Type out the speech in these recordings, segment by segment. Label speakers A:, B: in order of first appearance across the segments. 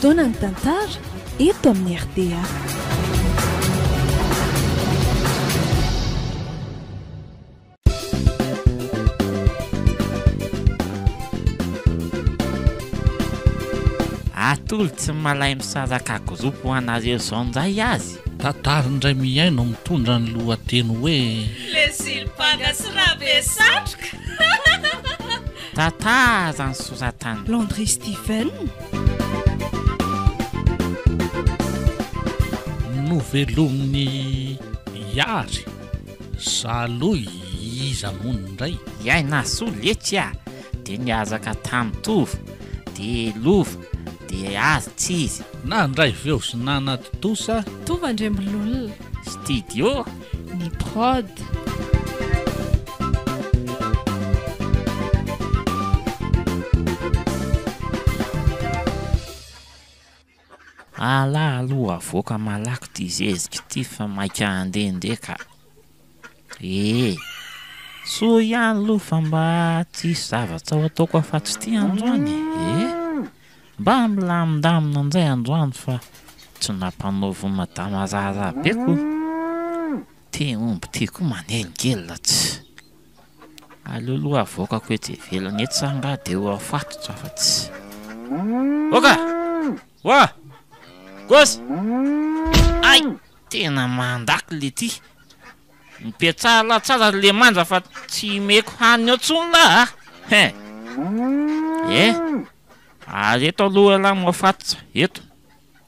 A: fotoana ny tantara eto amin'ny RDA.
B: Atolo tsy malay misaraka groupe ho anareo zao ndray azy.
C: Tantara indray miaino mitondra ny lohateny hoe
D: le Silipanga sy Rabesatroka.
B: Tantara ny soratany
A: Landry Steven.
C: novelomin'ny Yary Zaloy iza mono indray
B: iaina soletya dia niazaka tamitovy dia lova dia azy tsy izy
C: na ndray veo sy nanaty tosa
A: Tovandrembololona.
B: studio
A: Ny prod.
B: ala aloha avoaka malaky ty zezika ty fa maika andehandeka so ihany aloha fa mba tsisy zavatra ho ataoko afa-tsy ty androany mba milamindamina indray androany fa tsy nampanaovy madama rarah be ko ty omby ty koa manelingelina tsy aleoloha avoakako etsy ivelany etsy sanga dia ho afatotra fa tsy oka wa gosy ay tena mandaky le ty mipetrala tsara le manja fa tsy meko haniny eo tsony lah ary eto aloha lahy moafatotra eto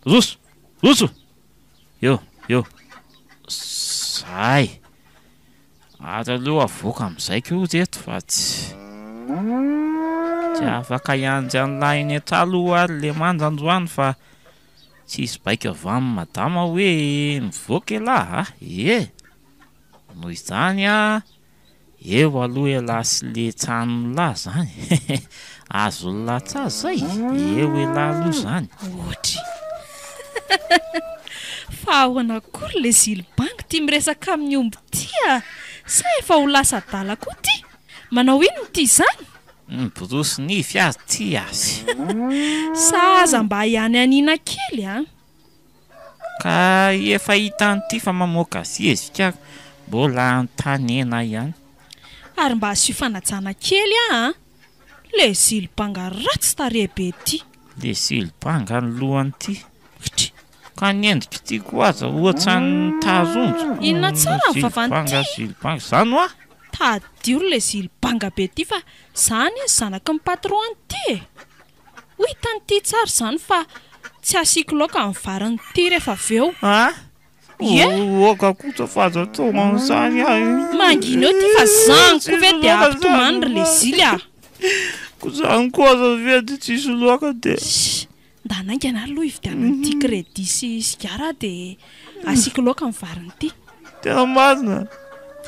B: roso eo zay ary aloha avoaka amin'izay ko reto fa tsy afaka ianjy an'lahy iny etraloha ary le manja androany fa tsisy baika avy amin'ny madama hoe mivoaka lahy noho izany eo aloha elahy sy le tranon'lahy zany azo olona tsara zay eo elahy aloha zany
A: Ohatra. Fa ahoana kory le Silipanga ty miresaka amin'ny omby ty sa efa ho lasa adala koa ty? Manao inona ty zany?
B: Borosy nify azy ty azy
A: Sa aza mba ihany anina kely
B: ka efa hitany ty fa mamoaka zezika mbola antanena ihany
A: Ary mba asio fanajana kely le Silipanga ratsy tarehibe ty.
B: le Silipanga ny lohany ty ka niendrika ty koa aza ohatrany tazonjo
A: Inona tsara ny vavanty?
B: Silipanga zany hoa
A: Tadio le Silipanga be ty fa zany zanaky ny patron ty Ho hitany ty tsara zany fa tsy asiako laoka amin'ny variny ty rehefa aveo.
B: oka kosa fa azo atao amin'izany
A: Mangina eo ty fa zaniko ve dia ampitomany le Zily
B: ko zany koa aza vedy tsisy loaka dia
A: Nda naingana aloha ividianany ty crédit sy sigara dia asiako laoka amin'ny variny ty.
B: tena marina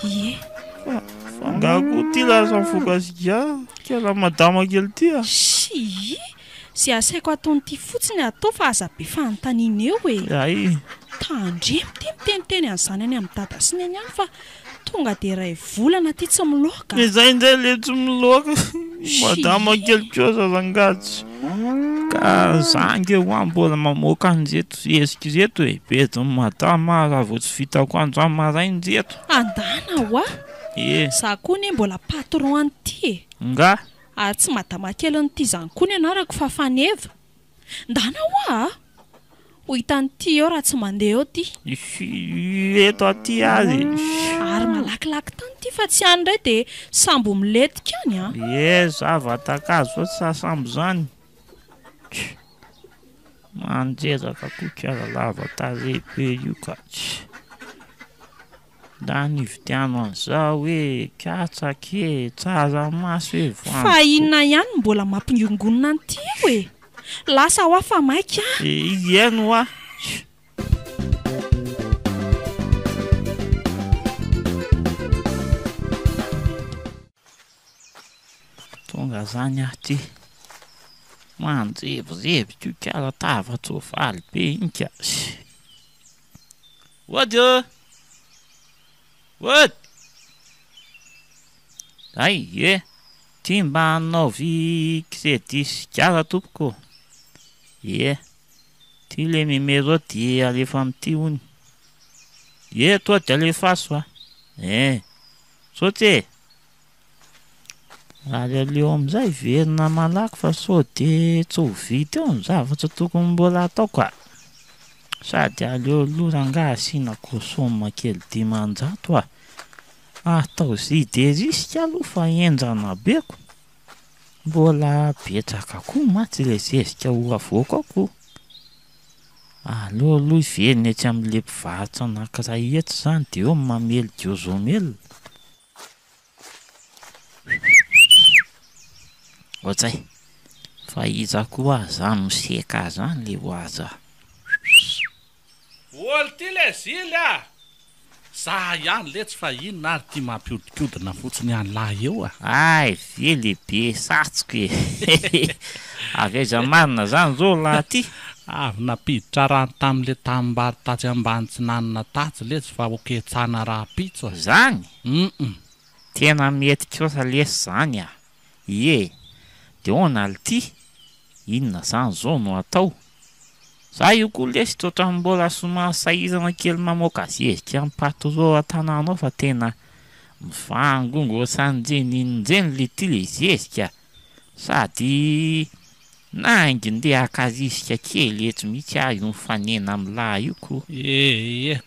A: Ie.
B: fa ngako ty lasa mivoaka sigara kela madama kely ty
A: Sy asaiko ataony ty fotsiny atao fa aza be fanontaniana eo
B: ay
A: Tandremo ty miteniteny an'izany any amin'ny dada sy ny any fa tonga dia iray volana ty tsy miloaka.
B: izay indray le tsy miloaka madama kely koa zazangatsy ka zange ho mbola mamoaka an'ireto zezika ireto bediny madama raha vao tsy vitako androany marainy reto
A: Andana ho za koa ne mbola patron ty
B: nga
A: ary tsy madama kely nyty zany koa ny anarako fa faneva. Ndana ho ho hitany ty eo raha tsy mandeha eo ty
B: eto aty azy
A: ary malakilaky tany ty fa tsy any indray dia sambo miletika any
B: zavatakazo fa tsy sasambo zany manjeraka koa kara lava tarehibe io ka da nividiano an'izao hoe katsake tsara maso hoe
A: fa inona ihany mbola mampingongonina an'ty eo lasa ho afa maika
B: ieno hoa tonga zany ty manjevirevy ko kara tavatsovaly be iny ka wady ay ty mba hanaovy crédit sigara tompoko Ty le numéro ty alefa am'ty hony. Toa de alefaso saoty aleo am'izay verina malaky fa sao de tsy ho vita eo ny zavatra tokony mbola ataoko sady aleo loranga asiana kosoma kely 500 atao ziderisika aloha fa enjana beko mbola betsaka koa matsy le zezika ho avoako ako. Aleo aloha iverina etsy amin'le mpivarotra anankiray eto zany de eo mamely diozomely. Ohatsay fa iza koa zany miseka zany le ho aza.
C: Olo ty le zily za ihany le tsy fa inona ary ty mampiodikodina fotsiny any lahy eo
B: Ay ve lehibe satsoko avy aiza marina zany zao lahy ty.
C: Avy napiditra rano tam'le tanimbary tatsy ambany tsy nanana tatsy le tsy fa oketsana raha pitso
B: zany tena mety kosa lesy zany de hoana le ty inona zany zao no atao. Za io koa lesy totra mbola somary sahirana kely mamoaka zezika am'patro an-tanànao fa tena mivangongo sanjeniny le ty le zezika sady naingindeha akarisika kely eto mihitsy aho io mifanena am'lahy io koa.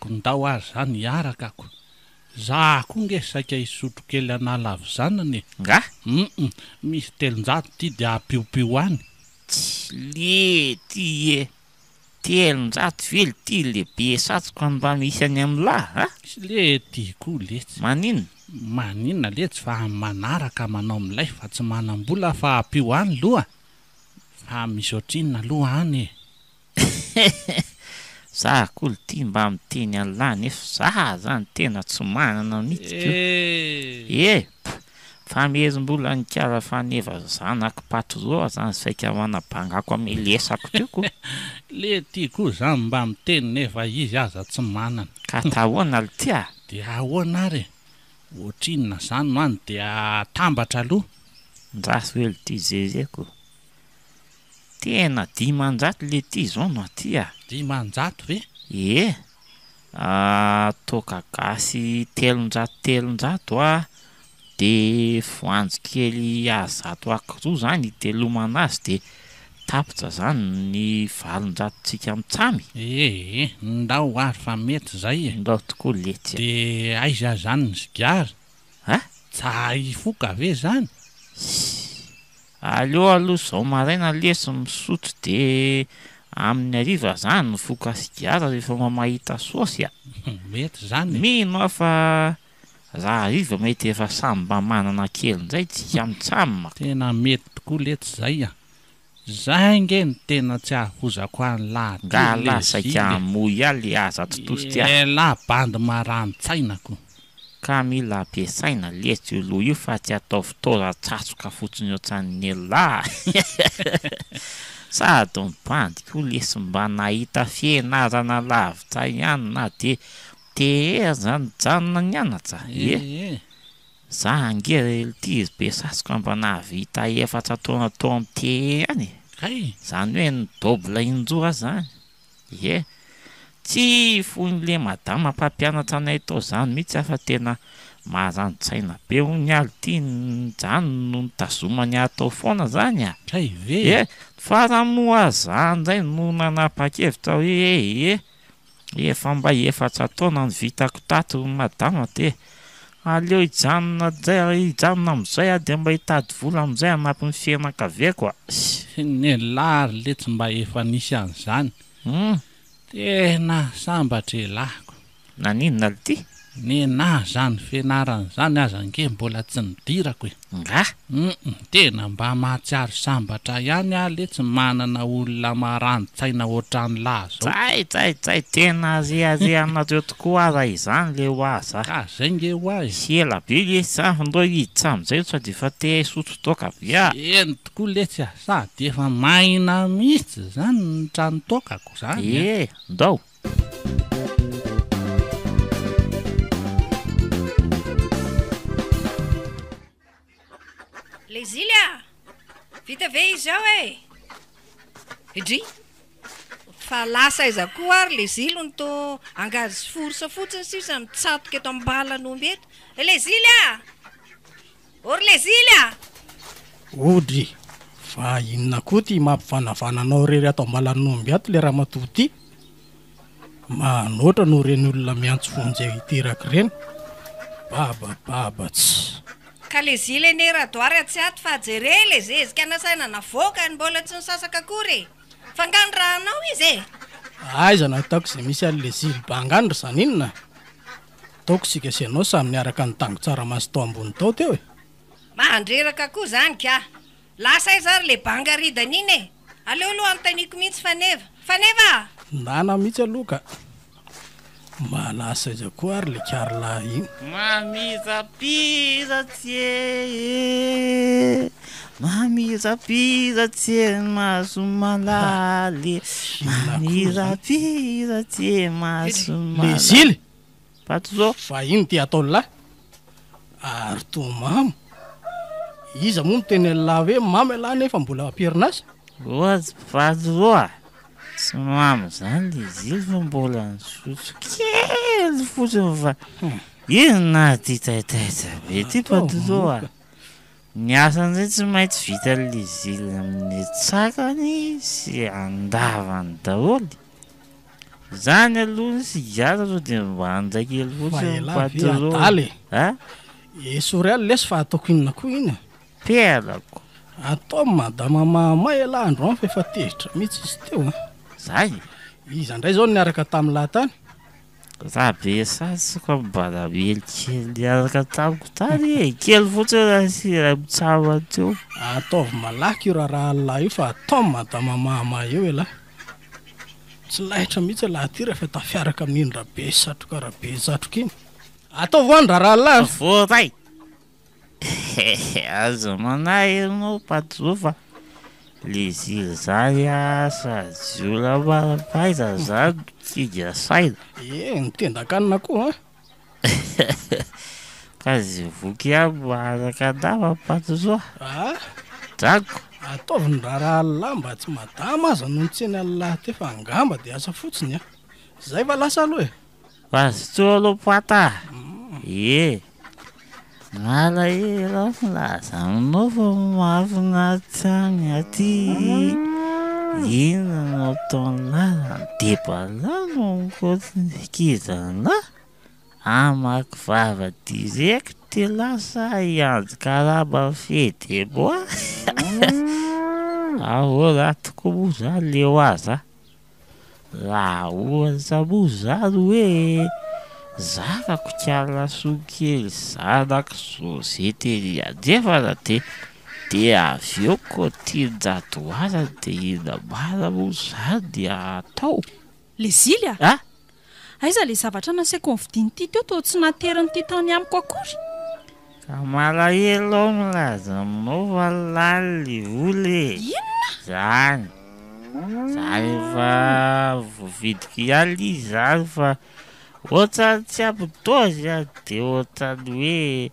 C: Kondao azy zany hiarakako. Za koa nge saika hisotro kely anala avy zanany.
B: Nga?
C: Misy 300 ty de apiopio any.
B: Tsy le ty 300 vely ty lehibe satsoko any mba misy any am'lahy
C: Sy le ty koa letsy. Maninona letsy fa manaraka manao am'lay fa tsy manam-bola fa apio any loha. Fa misy ohatrinona aloha any
B: Za koa ty mba miteny an'lahy nefa za zany tena tsy manana mihitsy fa merim-bola nikara faneva zanako patro zany saika manabangako amelesako teo koa.
C: Le ty koa zany mba miteny nefa izy aza tsy manana.
B: Ka tahoana le ty
C: de ahoana ary ohatrinona zany no any de atambatra aloha.
B: Ndraso hely ty zezeko. Tena 500 le ty zao no aty
C: 500 ve?
B: Toka gasy 300 de voanjo kely 100 akiroa zany itelomana azy de tapitra zany ny 700tsika mitsamy.
C: Ndao ary fa mety zay
B: ndao tokoa letsy.
C: De aiza zany ny sigara? Tsa hifoka ve zany?
B: Aleo aloha zao maraina lesy misotro de amin'ny hariva zany mifoka sigara rehefa mahita saosy
C: mety zany.
B: Mino fa raha hariva mety efa samy mba manana kely nzay tsika mitsamy.
C: Tena mety tokoa letsy zay zay nge ny tena tsy ahozako any lahy
B: nga lasaika moy le aza totozy ty
C: la bandy marani-tsainako
B: ka mila ampiasaina letsy io loha io fa tsy atao fitaoran-tsatsoka fotsiny ohatran'ny lahy sady mibandy koa lesy mba nahita fianarana lavitra ihany na de TR zany janona nianatra za angery ty izy be sasoka mba nahavita 4 taona tao amin'ny TR any zany hoe ny dobla indroa zany tsy fon'le madama mpampianatra anay tao zany mihitsy fa tena maranitsaina be hony aly ty zany no nitazomany atao foana zany faramoa zany zay no nanapa-kevitra hoe efa mba 4 taona ny vitako tato madama de aleo hijanona am'izay de mba hitady vola am'izay anampy ny fianakaviako
C: ny lary le tsy mba efa nisy an'izany tena sambatra lahiko
B: naninona le ty
C: nenahy zany fianarana zany aza nge mbola tsy nidirako
B: nga
C: tena mba mahatsiaro sambatra ihany le tsy manana olona marani-tsaina ohatran'ny lahy zao
B: tsay tena aze anareo tokoa aza izany le ho aza
C: ka zay nge ho azy
B: sy ela be lesy ndo hiditra am'izay sao de fa te sotro toka via
C: eny tokoa letsy sady efa maina mihitsy zany ny trano tokako zany
B: ndao
E: Le Zilia, vita ve izao idry fa lasa iza koa ary le zilony to angazy forsa fotsiny sisa mitsatoka eto ambalan'omby eto. Le zily a! Ory le zily a!
F: Odry, fa inona koa ty mampivanavananao rery ato ambalan'omby ato le ramatoa ty. Manoatra no reny olona miantso fonjay iteraka reny. Bababatsy.
E: Ka le zily ene radoary tsy ato fa jere le zezika nasaina navoaka ny mbola tsy nisasaka akory. Fangano rahanao izy e.
F: Aiza nataoko izay misy an'le zily bangandro zany inona. Taoko sika senao samy niaraka ny tango tsaramaso tao ambony tao teo e.
E: Mandreraka koa zany ka. Lasa izy ary le bangaridany iny e. Aleoloha antaniko mihitsy faneva. Faneva!
F: Nana mihitsy aloha ka. Malasa iza koa ary le karla iny.
B: Mamirapiratse maso malaly. Mamirapiratse maso malaly.
F: Le zily!
B: Patro
F: fa iny ty atao lahy. Ary to mamo. Iza moa miteny lahy hoe mamy lahy nefa mbola amperinasa.
B: Ohatsy patro tsy mamy zany le zily fa mbola nisotro kely fotsiny fa ina ty taitaita be ty patro. Ny asan'izay tsy maintsy vita le zily amin'ny tsakany sy andavany daholo. Zany aloha sy gata ro dia mba anjakely fotsiny patro. Ha?
F: Soreal lesy fa ataoko inona koa iny.
B: Pelako.
F: Atao madama mamay lahy andro fa efa tezitra mihitsy izy teo.
B: Zay.
F: Iza ndray zao niaraka tamin'ny lahatany.
B: Raha be sasy ka mbarabely kely niaraka tamiko tany e. Kely fotsiny raha sy raha mitsaba teo.
F: Ataovy malaky io raha lahy io fa atao madama mamay eo e lahy. Tsy lahitra mihitsy lahy ty rehefa tafiaraka amin'iny rabe satroka rabe satroka iny. Ataovy hoany raha lahy.
B: Voray. Azo manahy ianao patro fa le zily zany sady olona marapaiza zany tsy dia saina.
F: Nitendakanina koa
B: ka zay voky aby araka andava patro. Drako.
F: Ataovy ny raha lahy mba tsy madama aza no nitseny alahy te fa angamba dia asa fotsiny a. Zay va lasa aloha e.
B: Pasitro aloha pata. Mala ela laza aminao fa mahafinaritra any aty. Inona no ataon'lahy debalahy nikotriny kizanahy. Amaky vava direkty lasa iandro karaba fety boa. Ahoana tokoa zany le ho aza. Raha ohatra moa zany hoe zakako kialaso kely zanako zozety adefana dia avy eo ko tian-jato aza dia ina mara moa zany dia atao.
A: Le zily a? Aiza le zavatra nasaiko nividiany ty teo toa tsy nateriny ty tany amiko akory.
B: Ka malahelo milaza aminao fa laly voly. Zany fa vovidiky ihany izy zany fa ohatrany tsy ampitozy dia ohatrany hoe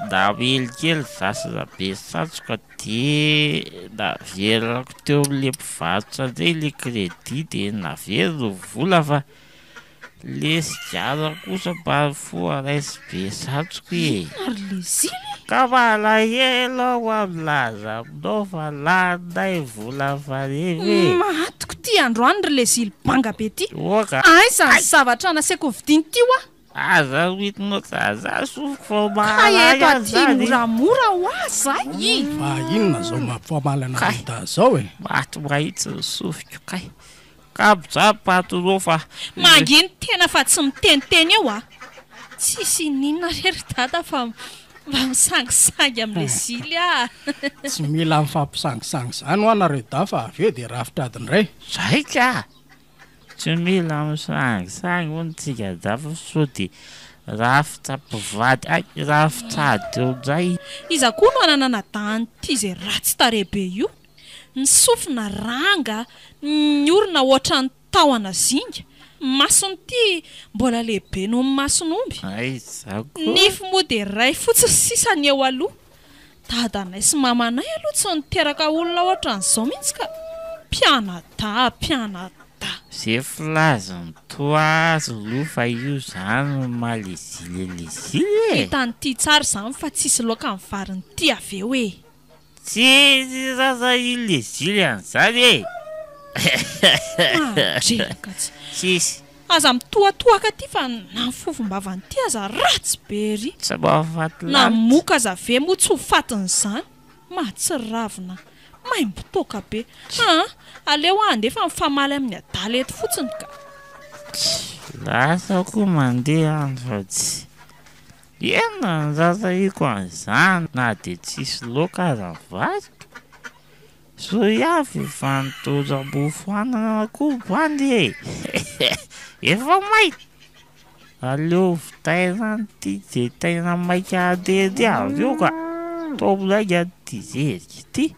B: namely kely zasina be satroka dia naverako teo amin'le mpivarotra indray le crédit dia naverino vola fa le sigara kosa mba foaraisy be satroka e.
A: Ary le zily
B: ka malahelo aho amlaza aminao fa lanay vola farevy.
A: Matoko ty androany ry le zily banga be ty.
B: Oka.
A: Aiza ny zavatra nasaiko nividiany ty ho a.
B: Aza hitinao zaza sofiko fa
A: ka eto aty moramora ho aza i.
F: Fa inona zao mampifamailana vita zao e.
B: Maty mahitsy ny sofiko kay. Kabozary patro fa
A: manginy tena fa tsy miteniteny eo a. Tsisy ninona rery dada fa mba misangisangy amin'le zily a.
F: Tsy mila mifampisangisangy zany ho anareo da fa avy eo dia rafitradiny ray.
B: Zay ka. Tsy mila misangisangy hono tsika da fa sao dia rafitra mpivady rafitrady eo indray.
A: Iza koa no ananana dahany ty izay ratsy tarebe io. Ny sofina ranga, ny orona ohatra ny tahona zinga. Masony ty mbola lehibe noho ny mason'omby. Nify moa dia ray fotsiny sisany eo aloha. Dadanay sy mamanay aloha tsy niteraka olona ohatran'izao mihitsy ka pianada.
B: Zay filazany toa azo lofa io zany malezilelezily e.
A: Hitany tsara zany fa tsisy loaka amin'ny variny ty avy eo e.
B: Tsy zaza ilezily an'izany e.
A: Dreka tsy.
B: Sisy.
A: Aza mitoatoaka ty fa na fofombavany ty aza ratsy be ry.
B: Tsy mba faty
A: Na moka aza ve moa tsy ho fatin'izany. Matsy ravina. Maimbotoka be. Aleo andefa mifamaly amin'ny adala eto fotsiny ka.
B: Lasa koa mandeha any fa tsy. Ena zaza iko an'izany na dia tsisy loaka aza vary. So avy fa nitoza mofo anana koa bandy e. Efa may. Aleo vitaina ty je taina maika adedy avy eo ka. Toblaiga ty zerika ty.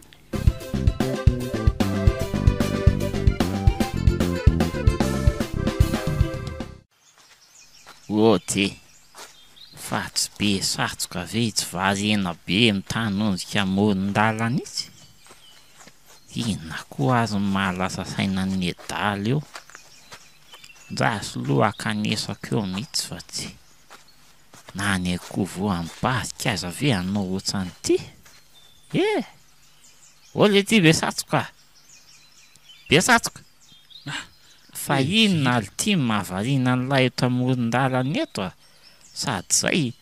B: Ote. Fa tsy be satsoka ve tsy varena be mitany onjika amoron-dalana izy. Ina koa azo mahalasa saina ny adala eo. Zasy loha akanesako eo mihitsy fa tsy. Na ny akovo ambasika aza ve anao ohatran'ity. Ole ty be satsoka. Be satsoka. Fa inona ty mahavariana an'ilay eto amoron-dalana eto a. Sady zay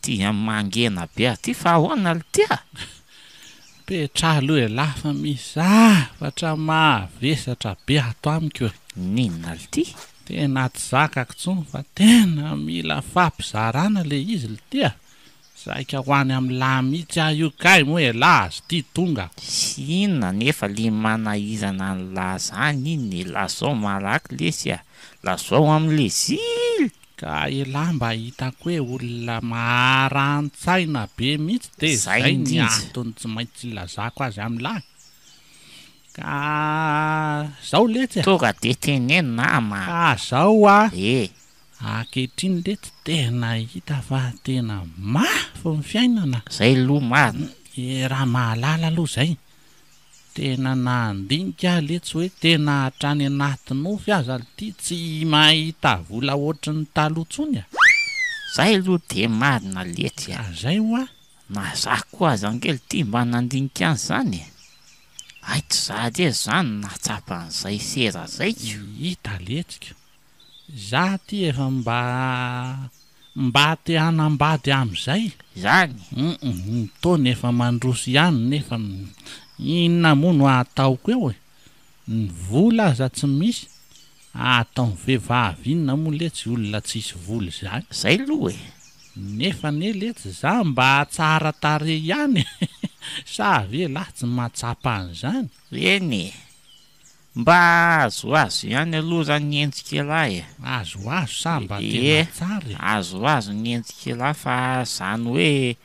B: ty mangena be aty fa ahoana ty a.
C: Petra aloha e lafa misy fatra mahavesatra be ato amiko.
B: Ninona ty?
C: Tena tsy zakako tsony fa tena mila fampizarana le izy le ty a. Saika ho any amin'ny lamitsy io kay moa e lazy ty tonga.
B: Inona nefa le manahizana ny lazany iny lazao malaky lesy a. Lazao amin'le zily. Ka
C: mba hitako hoe olona maharantsaina be mihitsy de zay ny antony tsy maintsy lazako azy amin'lahy. Ka zao letsy
B: tonga de tenenina ama.
C: Zao a. Ankehitriny letsy tena hita fa tena mafy ny fiainana.
B: Zay lo marina.
C: Raha mahalala aloha zay. Tena nandinika letsy hoe tena hatrany anaty nofy aza ty tsy mahita vola ohatran'ny taloha tsony a.
B: Zay lo de marina letsy a.
C: Zay hoa.
B: Na za koa aza angely ty mba nandinika an'izany. Ay tsy zady e zany natsapa an'izay sera zay.
C: Hita letsika. Za ty efa mba te hanambady amin'izay.
B: Zany.
C: Tony efa mandroso ihany nefa inona moa no ataoko eo e. Ny vola aza tsy misy. Ataony vehivavy inona moa letsy olona tsisy vola zany.
B: Zay lo e.
C: Nefa ne letsy za mba tsara tare ihany. Sa ve lahy tsy mahatsapa an'izany.
B: Eny. Mba azoazo ihany aloha zany ny endrika lahy.
C: Azoazo sa mba tena tsara.
B: Azoazo ny endrika lahy fa zany hoe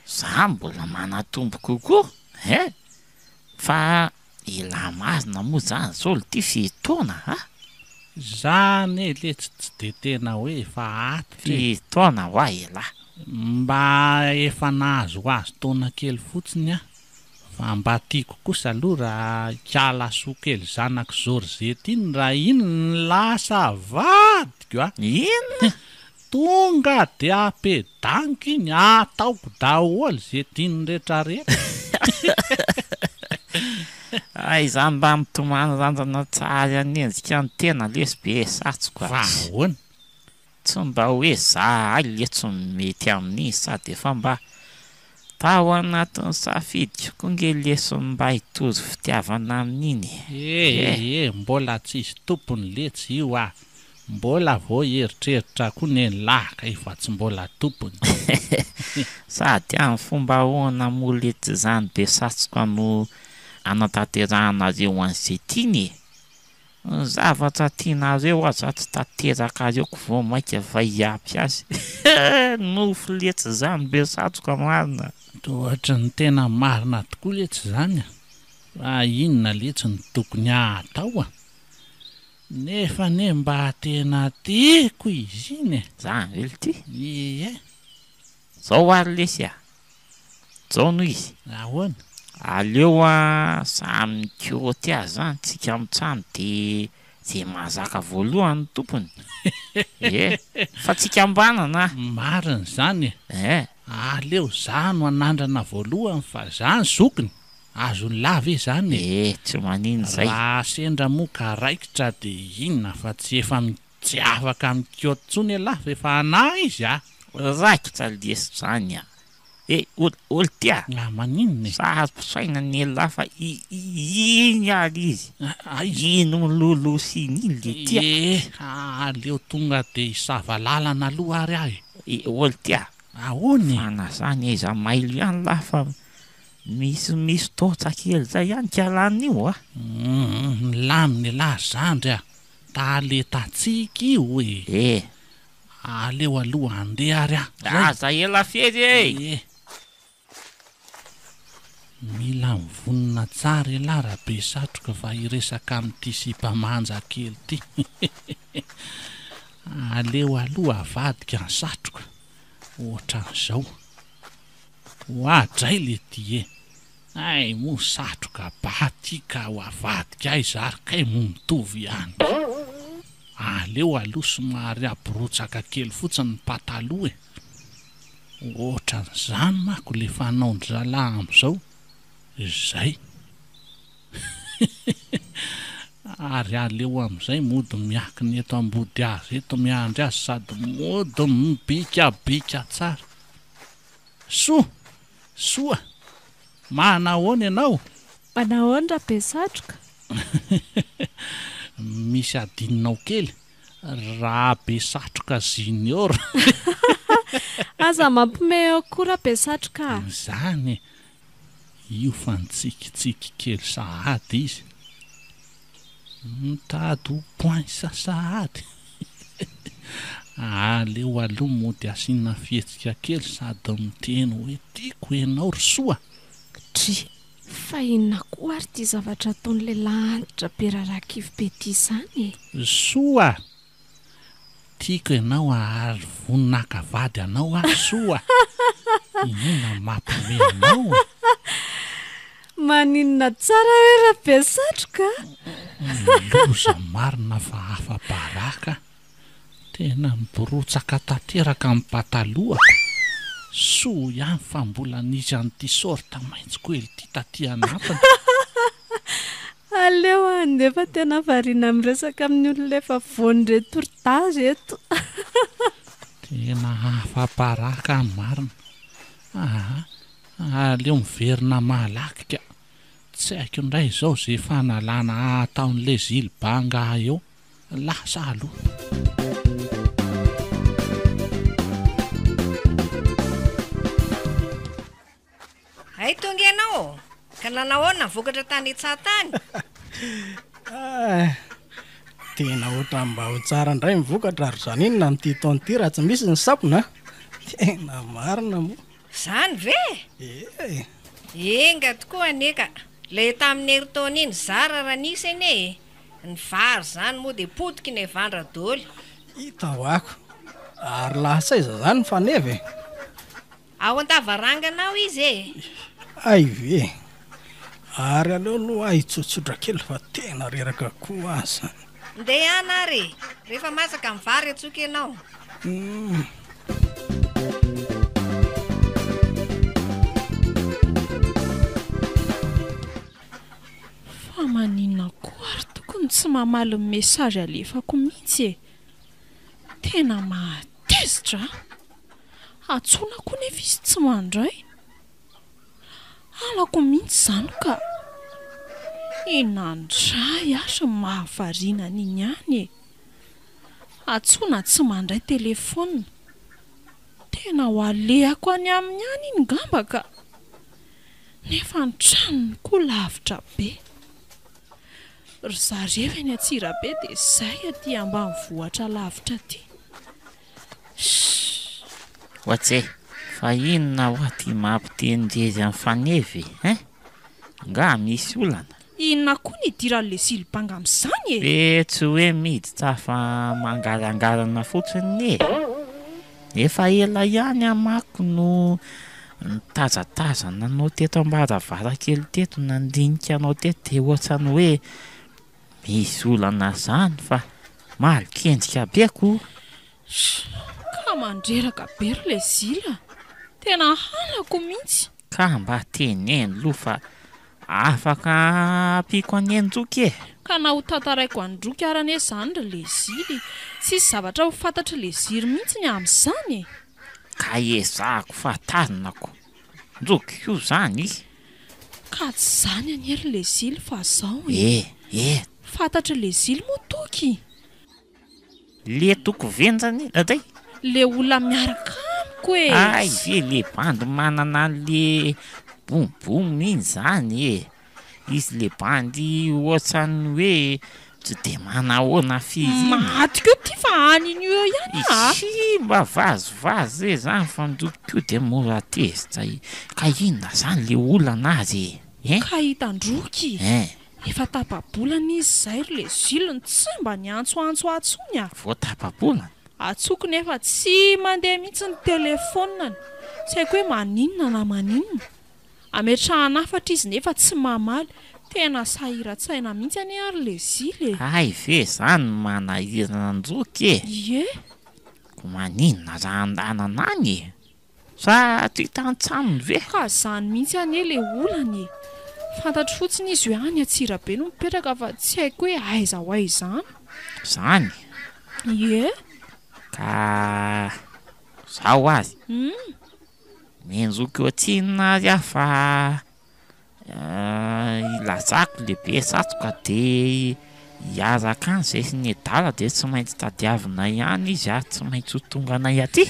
B: za mbola manatombo kokoa. Fa ila marina moa zany zao ty fitaona ha.
C: Zany letsy tsy de tena hoe efa aty.
B: Fitaona hoa ila.
C: Mba efa nahazoazo taona kely fotsiny a. Fa mba tiako kosa aloha raha kialasoa kely zanako Georgette iny raha iny ny lasa vadiko a.
B: Inona?
C: Tonga de ampedaniko iny ataoko daholo zay tiany rehetrarehetra.
B: Ay za mba mitomany randrana tsara anendrika ny tena lesy be satsoka.
C: Fa ahoana?
B: Tsy mba hoe za letso mety amin'iny sady efa mba tao anatin'ny safidiko koa nge leso mba hitozy fitiavana amin'iny.
C: Mbola tsisy tompony letsy io a. Mbola vao eritreritra koa ny laka efa tsy mbola tompony.
B: Sady amin'ny fomba ahoana moa letsy zany be satsoka no anatanterahana-reo an'izay tiany. Ny zavatra tianareo aza tsy tanteraka areko vao maika fa hiampy azy. Nofo letsy zany be satsoka marina.
C: Ohatra ny tena marina tokoa letsy zany. Fa inona letsy ny tokony atao a. Nefa ne mba tena tiako izy iny.
B: Zany vely ty. Zao ary lesy a. Zao noho izy.
C: Ahoana?
B: Aleo samy kio ty zany tsika amin'ny trano de je mahazaka voalohany tompony. Fa tsika ambanana.
C: Marina zany aleo zany anandrana voalohany fa zany zokiny azony lava zany
B: tsy manino zay.
C: Raha sendra moka raikitra dia inona fa tsy efa tsy afaka mikiotontsony lava efa ana izy
B: raikitra lesy zany olo tia
C: maninona
B: saina ny lafa iny ary izy ino lolo sy iny le tia
C: aleo tonga dia isava lalana aloha ary ahy
B: olo tia
C: ahoany
B: fanazany iza mailo ihany lafa misy totsa-kely zay ihany kialana io
C: laminy lahy zandry taletatsika io aleo aloha andeha ary
B: aza ela fery
C: mila mivonina tsara ela raha be satroka fa iresaka amin'ity sipamanja kely ty aleo aloha avadika ny satroka ohatran'izao hoadray le ty ay mo satroka batika ho avadika ay zary kay mo mitovy ihany aleo aloha somary aborotsaka kely fotsiny ny pataloha ohatran'izany mako le fanaondry zalahy am'izao izay ary aleo am'izay mody miakiny eto ambody azy eto miandry azy sady mody mibikabika tsara soa manahoana ianao
G: manahoana be satroka
C: misy adininao kely raha be satroka junior
G: aza mampime akora be satroka
C: zany io fa nitsikitsiky kely sahady izy mitady ho poinsa sahady aleo aloha mody asiana fihetsika kely sady miteny hoe tiako ianao ry soa
G: tri fa inona koa ary ty zavatra ataon'le lanitra be rarakivy be ty izany
C: soa tiako ianao ary voninaka vady anao ary soa inona mampimenao
G: maninona tsara hoe raha be satroka
C: loza marina fa afa-baraka tena miborotsaka tanteraka amin'ny pataloha soa ihany fa mbola nisy an'ity sorta maitso kely ty taty anatiny
G: aleo andefa tena variana miresaka amin'ny olona efa voan'ire tourtage eto
C: tena afa-baraka marina aleo miverina malaky ka tsy haiko indray izao zay fanalana ataon'le zilibanga eo lasa aloha
E: ay tonga ianao ka nanahoana vokatra tany etsatany
F: tena ohatra mba ho tsara indray mivokatra ary zany inona nyty taon'ity raha tsy misy ny sapona tena marina mo
E: zany ve enga tokoa aneka le tamin'ny heritaona iny zara raha nisy eny ny vary zany moa dia potiky ny evandra doly
F: hita ho ako ary lasaiza zany faneve
E: ao an-tavaranganao izy
F: ay ve ary aleo aloha ay tsotsotra kely fa tena reraka koa aza
E: ndeha ana ary rehefa masaka amin'ny vary atsoka ianao
A: fa maninona koa ary tokony tsy mamaly ny mesazy alefako mihitsy tena mahatezitra atsona koa nefa izy tsy mandray alako mihitsy zany ka inandray asa mahavariana n'iny ihany atsona tsy mandray telefona tena ho alehako any amin'ny any iny ngamba ka nefa ny tranony koa lavitra be ry zareo eny Antsirabe dia zay aty ambany vohatra lavitra ty
B: Ohatse, fa inona ho aty mampitenjezy amin'ny fanevy nga misy olana
A: inona koa ny idiran'le silibanga amin'izany
B: tsy hoe miditra fa mangalangalana fotsiny efa ela ihany amako no nitazatazana anao teto ambadavara kely teto nandinika anao teto dia ohatrany hoe misy olana zany fa malikendrika beko.
A: Ka mandreraka be ry le zila. Tena halako mihitsy.
B: Ka mba teneno lo fa afaka ampiko anenjoky e.
A: Ka na ho tantaraiko androky arane zany ry le zily. Tsisy zavatra ho fantatry le ziry mihitsy ny amin'izany e.
B: Ka ezahako fa tazonako. Njoky io zany.
A: Ka tsy zany anery le zily fa zao e. Fantatry le zily moa toky.
B: Le toko venjany aday.
A: Le olona miaraka amiko e.
B: Ay ve le bandy manana le bombomy iny zany e. Izy le bandy ohatrany hoe tsy de manahoana fizy.
A: Maty ko ty fa aniny eo ihany a.
B: Isi mba vazovazo zany fa ndoko de mora tezitra. Ka inona zany le olana azy e?
A: Ka hitandroky. Efa tapabolana izy zay ry le zilony tsy mba niantsoantso atsony a.
B: Vao tapabolana?
A: Atsoko nefa tsy mandeha mihitsy ny telefoniny. Tsy haiko hoe maninona na maninona. Ametrahana afatra izy nefa tsy mamaly. Tena sahiran-tsaina mihitsy ane ary le zily.
B: Ay ve zany manahirana njoky e.
A: Ie.
B: Ko maninona raha andanana any e. Sa ty tantsaminy ve?
A: Ka zany mihitsy ane le olany e. Fantatro fotsiny izy hoe any Atsirabe no mipetraka fa tsy haiko hoe aiza ho aizany.
B: Zany?
A: Ie.
B: Ka zao azy. Menjoky eo tsinona azy fa ilazako lehibe satroka de hiazaka any zay sy ny dala de tsy maintsy tadiavina ihany izy tsy maintsy ho tonga anay aty.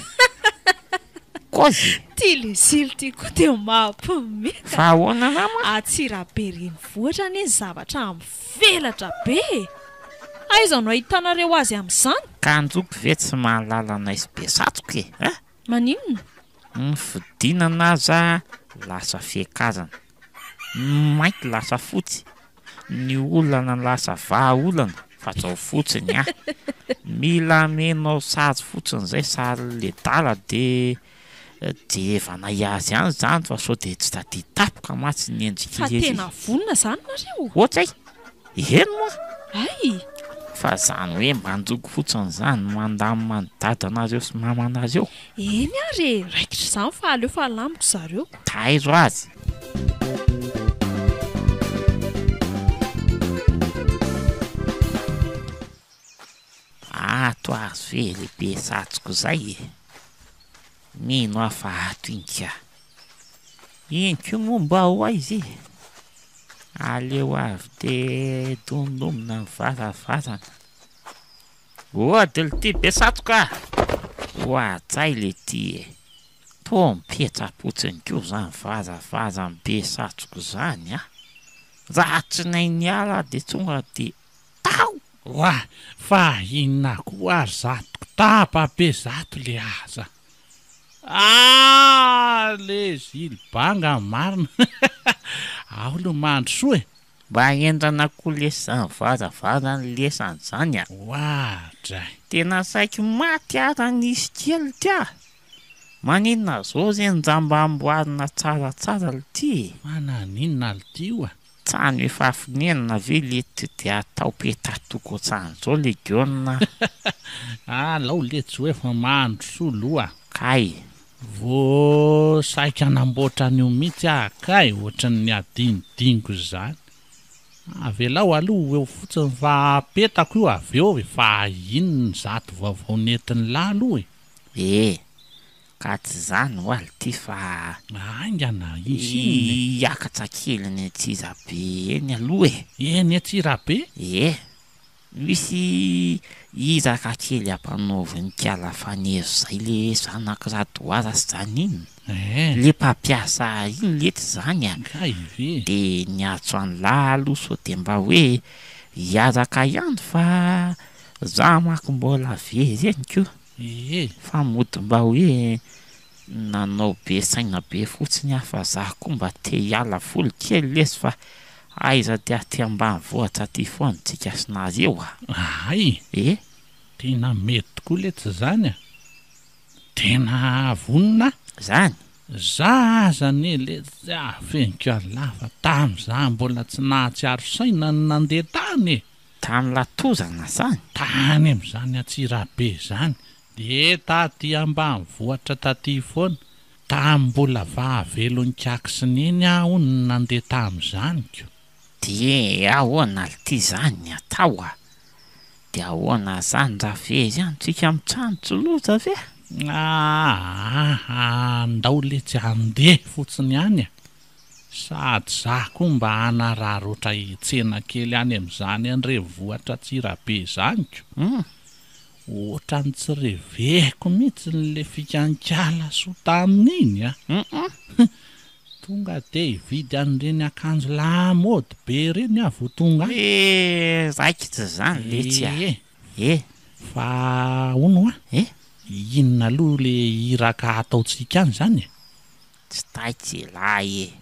B: Kozy.
A: Ty le zily ty koa de mampimeka.
B: Fa ahoana nama?
A: Atsirabe renivohitra ane zavatra mivelatra be. Aiza no ahitanareo azy amin'izany?
B: Ka njoky ve tsy mahalala anay sy be satroka e?
A: Maninona?
B: Ny fidinana aza lasa fekazana. Mainty lasa fotsy. Ny olana lasa vahaolana. Fa zao fotsiny a. Mila menao sary fotsiny zay sary le dala de evana iazy any zany fa sao de tsy tady tapoka matsy ny endrika
A: izy. Fa tena vonona zany nareo?
B: Ohatsay. Eno moa.
A: Ay.
B: Fa zany hoe mba njoko fotsiny zany mandamina ny dadanareo sy mamanareo.
A: Eny ary raikitra zany fa aleo fa lamiko zareo.
B: Taizo azy. Ato azy ve lehibe satroko zay e. Mino afa ato inka. Inko moa mba ho aizy e. Aleo avy de domdomina ny varavazana. Oadily ty be satroka. Oatsay le ty e. To mipetrapotsiny ko zany varavazana be satroko zany a. Raha tsy nay niala de tonga de tao.
C: Oa, fa inona koa ary zatoko tapa be zato le aza. Le zily banga marina. Ao lo mandro soa e.
B: Mba endrana koa lesany varavazany lesany zany a.
C: Dray.
B: Tena saiko maty ara nisy kely tya. Maninona zao zay njamba amboarina tsaratsara le ty.
C: Mananinona le ty oa.
B: Tsany efa afinenina ve lety de atao petatoko ohatrany zao legiona.
C: Lao lety hoe fa mandro soa loa.
B: Kay.
C: Vô saika anamboatra an'io mihitsy kay ohatran'ny adinidiniko zany. Avelao aloha eo fotsiny fa petako io aveo fa inona zato vaovao nentin'ny lalo e.
B: Ka tsy zany ho aly ty fa
C: aingana izy
B: iakatra kely ny Atsirabe eny aloha e.
C: Eny Atsirabe?
B: Misy izaka kely ampanaoviny kiala fanezo zay le zanak'Radoara sy zany iny. Le mpampiasa iny lety zany a. De niatso any lalo so de mba hoe hiazaka ihany fa za mako mbola very eny ko. Fa mody mba hoe nanao be saina be fotsiny fa za koa mba te hiala voly kely lesy fa aiza ty aty ambany vohatra ty foana tsika sy nareo a.
C: Ay. Tena mety tokoa lety zany a. Tena vonona
B: zany.
C: Za zany lety feniko lafa tamin'izany mbola tsy nahatsiaro saina ny nandeha tany.
B: tamin'ny latozana zany.
C: Tany amin'izany Antsirabe zany. De taty ambanivohitra taty foana. Mbola vahavelon'ny Kiaksineny aho no nandeha tamin'izany ko.
B: De ahoana ity zany atao a? De ahoana zany raha vezy ihany tsika mitsanotso loza ve?
C: Andao le tsy handeha fotsiny ihany a. Sady za koa mba hanararotra hitsena kely any amin'izany Andrenivohitra Antsirabe zany ko. Ohatrany tsy reveko mihitsy le fikankiala so tamin'iny a. Tonga de hividy an'ireny akanjo lamaody be reny avo tonga.
B: Raikitra zany le tsy a.
C: Fa ono a? Inona aloha le iraka ataotsika any zany?
B: Tsy taitsy lahy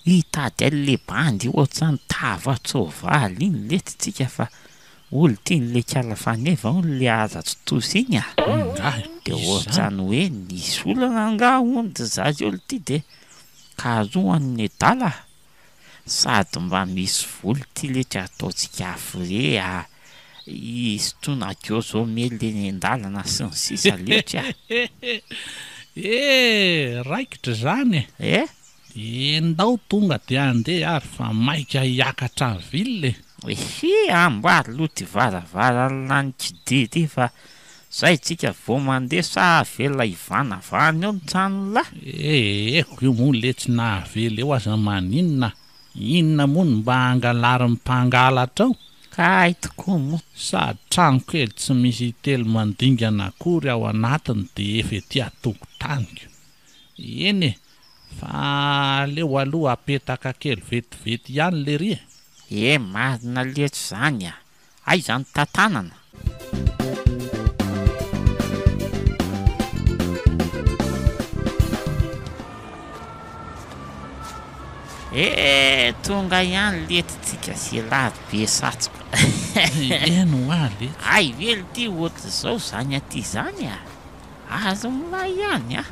B: hitady an'le bandy ohatrany tava-tsoavaly iny letitsika fa olo tian'le kalafaneva ony le aza-tsotosy iny a. De ohatrany hoe nisy olana nga ondy zazy olo ty de karohan'ny adala sady mba misy voly ty letra ataotsika afre isotrona akeo zao mele ny andalana sy ny sisa letra.
C: Raikitra zany e. Ndao tonga de andeha ary fa maika hiakatra ville.
B: Ambary loha ty varavara lanitry dedy fa zay tsika vao mandeha sa avela ivanavana eo ny trano la.
C: Eko io moa le tsy nahavela eo aza maninona. Inona moa no mba hangalary mpangalatra ao?
B: Kai tokoa moa.
C: Sady trano kely tsy misy telo mandingana akory ao anatiny de efa ety atokotanyko. Eny fa leo aloha apetaka kely vetivety ihany le ry.
B: Marina letry zany a. Ay zany tantanana. Tonga ihany letitsika sy lary be satroka.
C: Eno a le.
B: Ay vely ty ohatry zao zany aty zany a. Azo milay ihany a.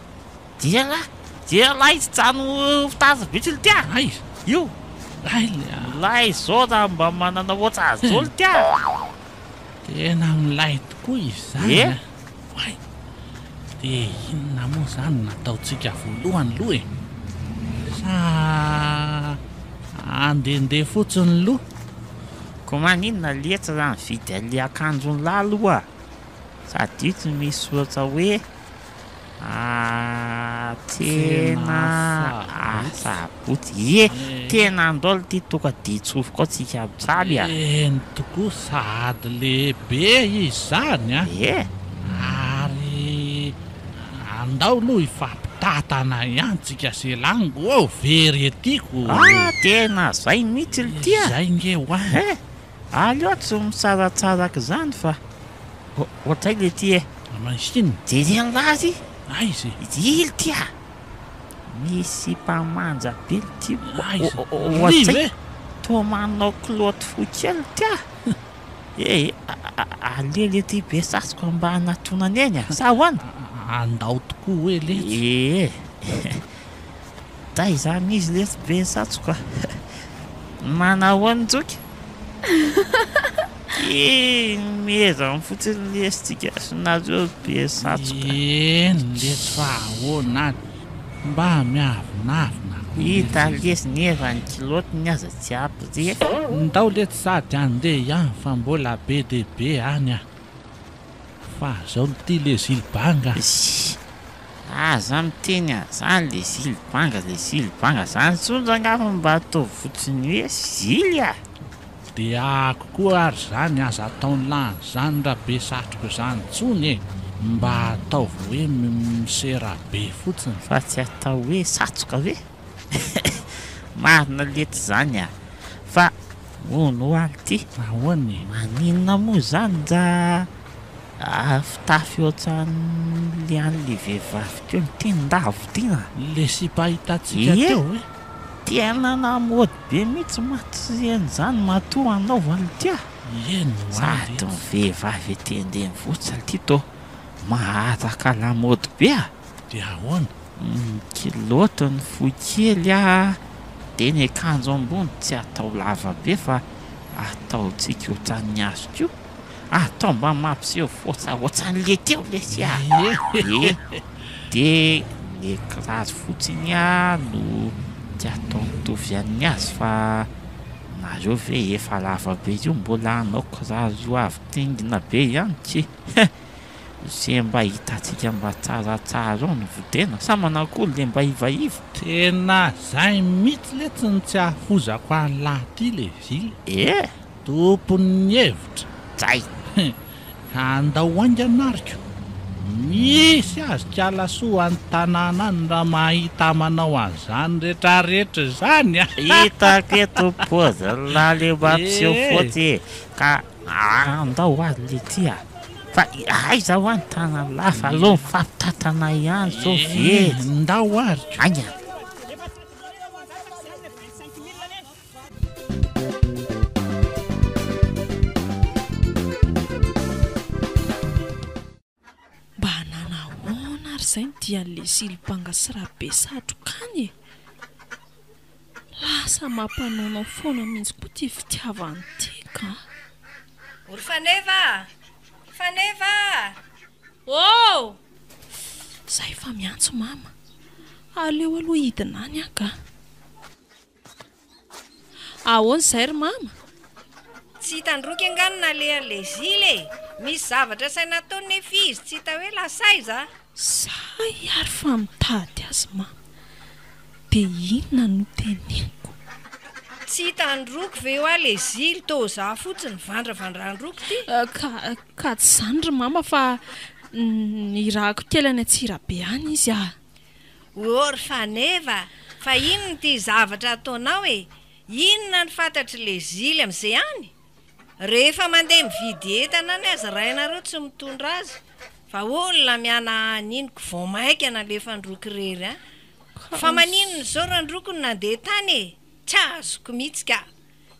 B: Dia la izy trano fitaza bitsy ty a.
C: Ay
B: io. Milay zao raha mba manana ohatry azy zao ty a.
C: Tena milay tokoa izy zany. De inona moa zany nataotsika voalohany loha e? Sa andendeha fotsiny loha?
B: Ko maninona letra raha mividy an'le akanjony laloha. Sady ito misy ohatra hoe tena asaboty. Tena andao ty toka ditsofoka ao tsika abitraby a.
C: Eny tokoa sady lehibe izy zany a. Ary andao aloha ifampitatana ihany tsika selango ao very etiko.
B: Tena zay mihitsy le ty a.
C: Zay nge hoany.
B: Aleo tsy mitsaratsaraka zany fa ohatray le ty e.
C: Masiny.
B: Jereny lazy.
C: Aizy.
B: Ily ty a. Misy mpamanja be le ty.
C: Ohatray
B: toa manao kiloty fohy kely ty a. Aleo le ty be satroka mba hanatonany eny a. Sa hoana?
C: Andao tokoa hoe le.
B: Tay zany izy le be satroka. Manao anjoky. Meza fotsiny lesitsika sonareo be satroka.
C: Le fa ahoana mba miavinavina.
B: Hita lesy neva ny kilotiny aza tsy aby rehefa.
C: Ndao le tsy sady andeha ihany fa mbola be de be any a. Fa zao ty le zilibanga.
B: Aza miteny a zany le zilibanga zany sondra ngafa mba atao fotsiny hoe zily a.
C: De kokoa ary zany aza ataony lany zany raha be satroka zany tsony e. Mba ataovy hoe misera be fotsiny.
B: Fa tsy atao hoe satroka ve? Marina lety zany a. Fa ono aly ty.
C: Ahoany?
B: Maninona moa zany da fitafy ohatran'le an'le vehivavy teo ny tendavo tina.
C: Le sy pahitatsika teo e.
B: Tena namody be mihitsy mahatreny zany matoa anaovany ty a. Sady ny vehivavy etendeny votsy ty to maharaka lamody be a.
C: De ahoana?
B: Kiloty ny fohy kely a. De ny akanjo ambony tsy atao lava be fa ataontsika ohatran'ny azo koa. Atao mba mampiseho fosa ohatran'le teo le sia. Dia le kiraro fotsiny no tsy atao mitovy amin'ny azy fa nareo ve efa lava be io mbola hanao kiraro io avy tengina be ihany tsy. Izay mba hitantsika mba tsaratsara ao no vodena. Sa manakory le mba ivaiva.
C: Tena zay mihitsy le tsy ahafozako an'lahy ty le Zily. Tompon'ny hevitra.
B: Zay.
C: Ka andao anganariko. Misy azy kialasoa any tanàna any raha mahita manao an'izany rehetrarehetra zany.
B: Hitako eto poza le mampiseho fotsy ka andao azy le tia. Fa aiza ho any tanàna lafa aloha mifampitatana ihany zao very.
C: Ndao ariko.
B: Agna.
A: Mba nanahoana ary zay dian'le Zily Pangasirabe satroka any. Lasa mampanonao foana mihitsy koa ty fitiavany ty ka.
E: Ory Faneva! Faneva!
A: Oh! Zay fa miantso mama. Aleo aloha hidina any aka. Ahoana zay ry mama?
E: Tsy hitandroky anganina le Zily. Misy zavatra say nataony nefa izy tsy hita hoe lasaiza.
A: Zay ary fa mitady azy mama. Dia inona no teneniko?
E: Tsy hitandroky ve hoa le Zily tô za fotsiny vandravandran-droko ty.
A: Ka tsy zany ry mama fa nirahako kely any Antsirabe any izy
E: Ory Faneva, fa inona ty zavatra ataonao e? Inona ny fantatry le Zily amin'izay any? Rehefa mandeha mividy entana ny azy rainareo tsy mitondra azy. Fa olona miana aniniko vao maika nalefa androky rery. Fa maninona zao randroko no nandeha tany e? Tsy azoko mihitsy ka.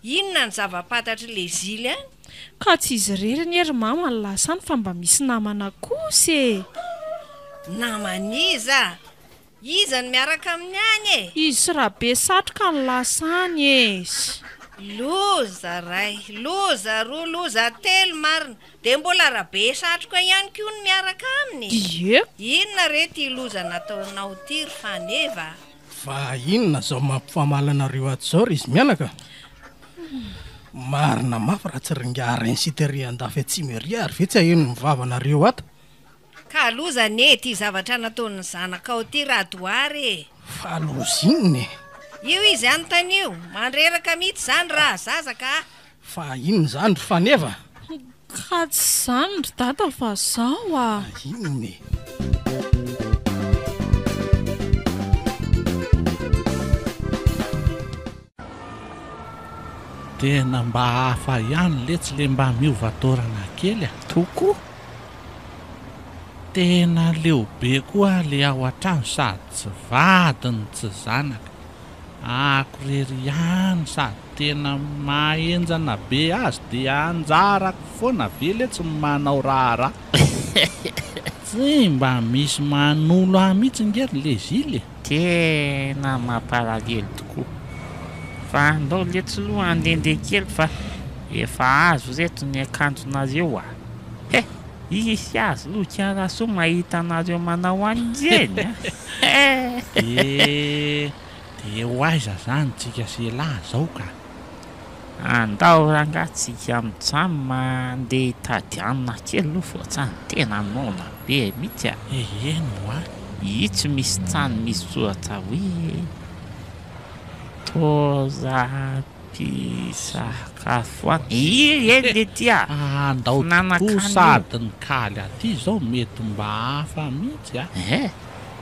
E: Inona ny zava-pantatry le Zily any?
A: Ka tsy izy rery ny ry mama ny lasany fa mba misy namana kosa e.
E: Namaniza? Iza ny miaraka amin'ny any e?
A: Izy Rabe satroka ny lasany e.
E: Loza ray, loza roa, loza telo marina. Dia mbola Rabe satroka ihany koa ny miaraka aminy. Inona re ty loza nataonao ty ry Faneva?
F: Fa inona zao mampifamalana ato zao izy mianaka? Marina mafy raha tsy ringara insiteria andafy atsimeria ary ve tsy aheno mivavanareo ato?
E: Ka loza ne ty zavatra nataon'ny zanakao ty Radoary.
F: Fa loza inona e?
E: Io izy antanio, mandreraka mihitsy zany raha zazaka.
F: Fa inona zany ry Faneva?
A: Ka tsy zany ry dada fa zao
F: inona e?
C: Tena mba hafa ihany le tsy le mba miova torana kely
B: Toko?
C: Tena leobe koa le ao an-trano sady tsy vadiny tsy zanaka. Akorery ihany sady tena mahenjana be azy dia anjarako foana ve le tsy manao raharaha. Tsy mba misy manolo ahy mihitsy ngery le Zily.
B: Tena mampalahelo tokoa. Fa andao le tsy loha andehandeha kely fa efa azo reto ny akanjonareo isy azy loha kiarasoa mahita anareo manao an'izeny.
C: Dia ho aiza zany tsika selahy zao ka?
B: Andao rangatsika mijanona andeha hitady anina kely aloha fotsany tena nona be mihitsy
C: eno
B: itsy misy trano misy soratra hoe toza-pisakafo any. Eny le tia
C: andao tokoa sady ny kaly aty zao mety mba hafa mihitsy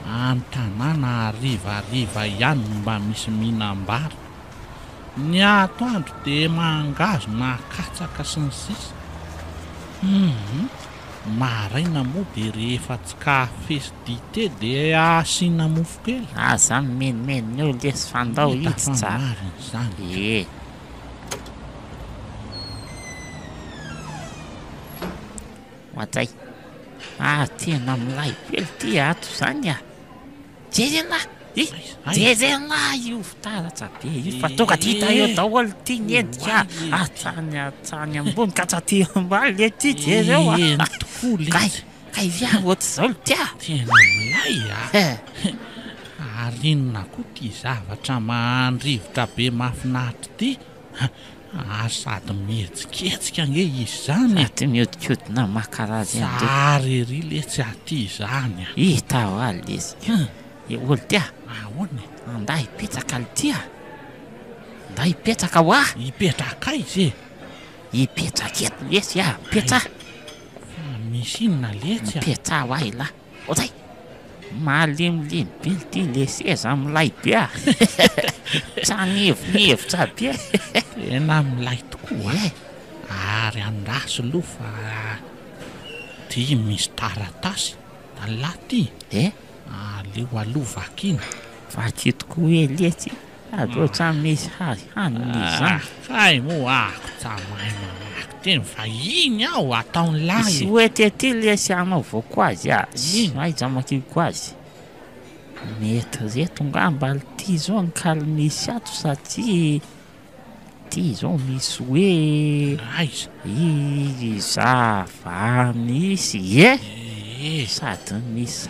C: an-tanàna arivariva ihany mba misy mihinam-bary. Ny atoandro dia mangazo na katsaka sy ny sisa. Maraina moa dia rehefa tsy kafe sy dite dia asiana mofo kely.
B: Zany menimeny eo lesy fandao hitsy tsara
C: zany.
B: Hoatzay tena milay kely ty ato zany jery lahy Zezelahy io fitaratra be io fa tonga ty hita eo daholo ty nyendika atsany ambony ka tsaty ambany le ty jereo
C: tokoa le
B: kay via ohatsy zao le tia
C: tena milay arinona koa ty zavatra mandrivotra be mahafinaritra ty sady mihetsiketsiky ange izy zany
B: ty miodikodina mahakarazy
C: zary ery le tsy aty zany
B: hita ho aly izy olo tia
C: ahoana
B: andah hipetraka le tia andah hipetraka ho ah
C: hipetraka izy
B: hipetraka eto lesy mipetra
C: fa misy inona letsy
B: mipetra ho ahy la ozay mahalimilimy be ty le seza milay be tranevonevitra be
C: tena milay tokoa ary andraso aloha fa ty misy taratasy dalahy ty aleo alovaka iny
B: vaky tokoa hoe letsy ary ohatrany misy haniny zany
C: hay moa ako tsamahay mamaky teny fa iny aho ataony lahy
B: sy hoe tety lesy anaovako azy aiza makiko azy mety reto ngamba le ty zao ny kaly misy ato satria ty zao misy hoe
C: aiza
B: zava misy sady misy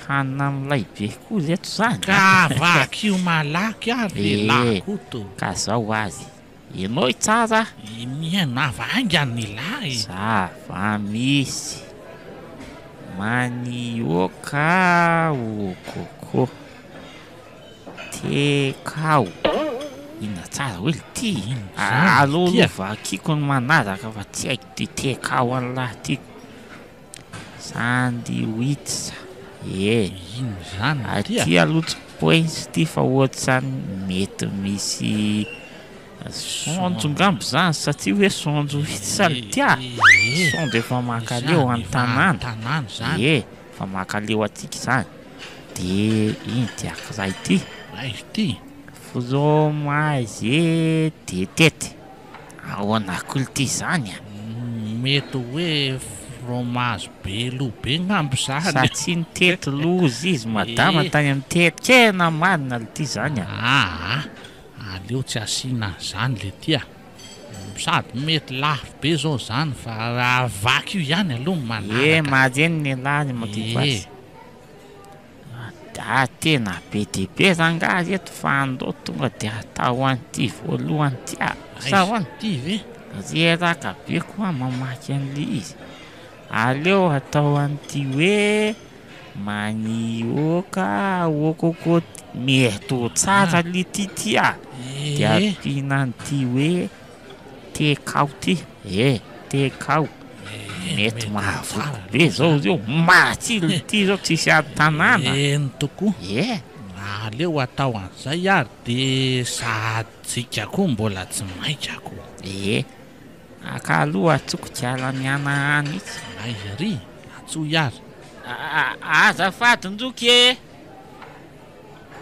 B: hanina amilay be koa reto zany
C: ka vaky io malaky ary le lahy koto
B: ka zao azy enao tsara
C: miana vaingany lahy
B: zava misy manioka okoko tekao ina tsara hoe le ty aloha vakiko ny manaraka fa tsy haiko ty tekao an'lahy tiako sandwich
C: ino zany
B: aty aloha pointsy ty fa ohatsy zany mety misy sonjo ngambo zany satria hoe sonjo hitsy tia sonjo efa makaleo an-tanàna
C: zany
B: fa makaleo atika zany de iny tiakiray ty
C: ty
B: fromage de tety ao anakolo ty zany
C: mety hoe fromage be lo be ngambo zany
B: satsia ny tety lozy izy madama tany amin'ny tety kena marina le ty zany
C: aleo tsy asiana zany le tia sady mety lafo be zao zany fa vaky io ihany aloha manaraka
B: mahajeny ny lahy makiko azy tena be de be zanga reto fa andao tonga de atao an'ity voalohany tia sahoany
C: ty ve
B: reraka be koa mamaky an'le izy aleo atao an'ity hoe manioka okoko mety ho tsara le ty tia de ampiana an'ity hoe tekao ty tekao mety mahavoky be zao reo matsilo ty zao tsisy ady tanàna
C: eny tokoa aleo atao an'izay ary de sady tsika koa mbola tsy maikako
B: aka aloha atsoko tiala miana hany itsy
C: aiza ry atsoy ary
B: azafady njoky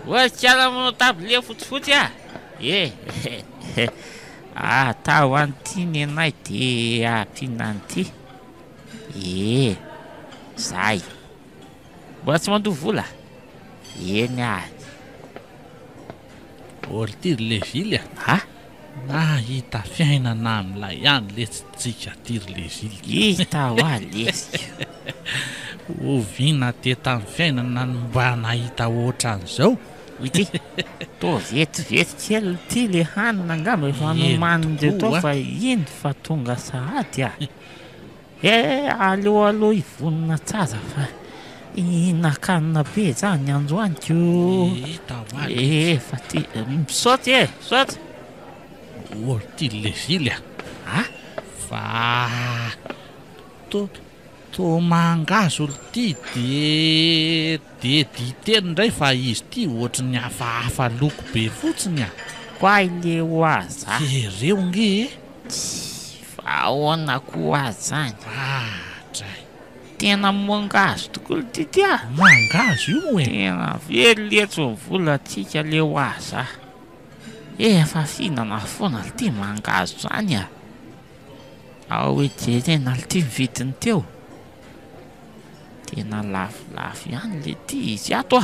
B: ohatsy tiala manao tablie fotsifotsy atao an'ity ny anay de ampiana an'ity zay mbola tsy mandoha vola eny
C: olo ty ry le zily nahita fiainana amilay ihany le tsy tsika ty ry le zily
B: hita ho alesika
C: ovina te tamin'ny fiainana mba nahita ohatran'izao
B: ity to vetivety kely ty le hanina angamba efa nomanindreo tao fa iny fa tonga sahady aloha ivonina tsara fa inakanina be zany androaniko fa ty misaoty saoty
C: olo ty le zily fa to mangazo olo ty de diteny ndray fa izy ty ohatry ny hafahafa loko be fotsiny
B: koa ile ho azy
C: ireo nge
B: fa ahoana ko azy zany
C: dray
B: tena mangazo tokoa ty tia
C: mangazo io
B: tena vely letso ny vola atsika le ho azy efa fihinana foana le ty mangazo zany ao hoe jerena le ty vidiny teo tena lafolafo ihany le ty izy ato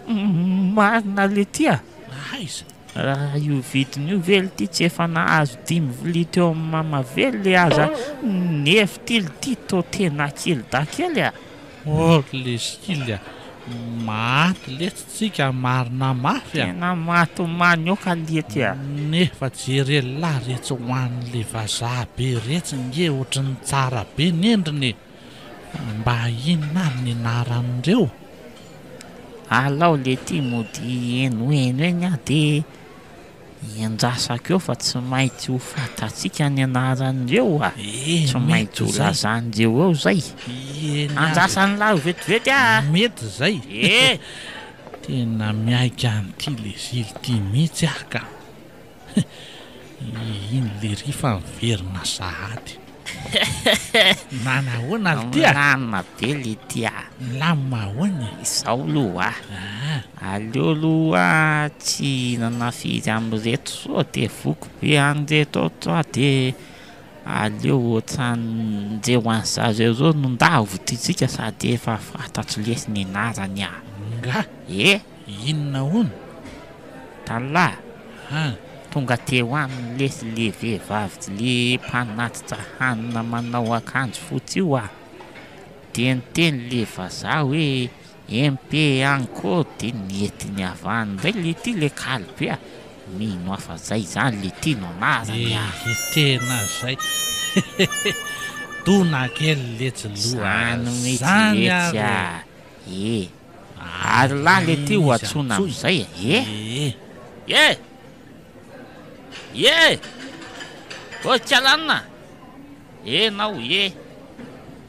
B: Marina le tia
C: aiza
B: raha io vidiny io vely ty tsy efa nahazo 10 vilia teo amin'ny mamavely le aza neftily ty to tena kely da kely a
C: le sily maty letsitsika marina mafy a
B: tena maty manioka lety a
C: nefa jery lahy retsy ho an'le vazaha be retsy nge ohatrany tsara be ny endriny mba inona ary ny anaran'ireo
B: alao le ty mody enoeno eny a de endrasaka eo fa tsy maintsy ho fatatsika ny anaran'ireo a tsy maintsy ho lazan'ireo eo zay andrasan'ny lahy vetivety a
C: mety zay
B: e
C: tena miaika an'ity le zily ty mihitsy ah ka iny le rifa miverina sahady nanahoana ly ty a
B: lamina be le ty a
C: lamina ahoany
B: izao loha aleo loha tsy nanafiry amin'reto soa de voko be an'reto toa de aleo ohatran'ireo an'zareo reo no ndavo tytsika sady efa fantatro lesy ny anarany a
C: nga inona hono
B: talahy tonga teo aminy lesy le vehivavy le mpanatitra hanina manao akanjo fotsy io a de niteny le vazaha hoe MP encore de nientiny avandray le ty le kalibe a mino afa zay zany le ty no anarany a
C: tena zay tona kely letsy loha
B: zany mihitsy a ary lahy le ty ho atsona am'izay kalanina enao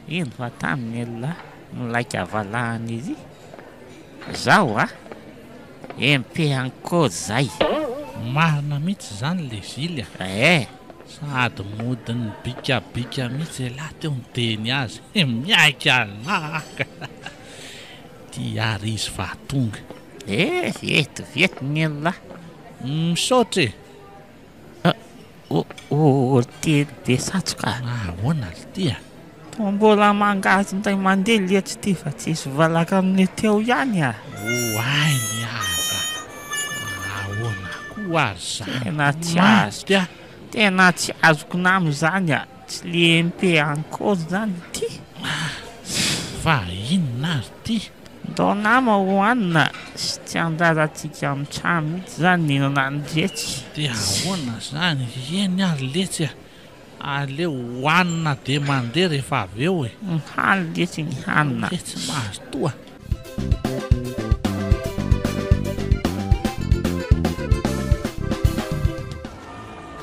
B: ino fa taminy ela nolaika avalahany izy zao a MP encore zay
C: marina mihitsy zany le zily sady modiny bikabika mihitsy lahy teo niteny azy miaika laka ty ary izy fa tonga
B: vetivety ny ela
C: misaotra
B: tely be satroka
C: ahoana ly ty a
B: mbola mangazy ndray mandeha letsy ty fa tsisy valaka amin'ny teo ihany a
C: oay ny aza ahoana koa ary
B: zany tena tsy azoko namo zany a tsy le MP encore zany ty
C: fa inona ary ty
B: ndao nama hoanina sy tsy andraratsika amin'ny trano mihitsy zany ninona nydretsy
C: de ahoana zany eny ary letsy a aleo hoanina de mandeha rehefa avy eo
B: hany letsy ny hanina
C: letsy mahazo toa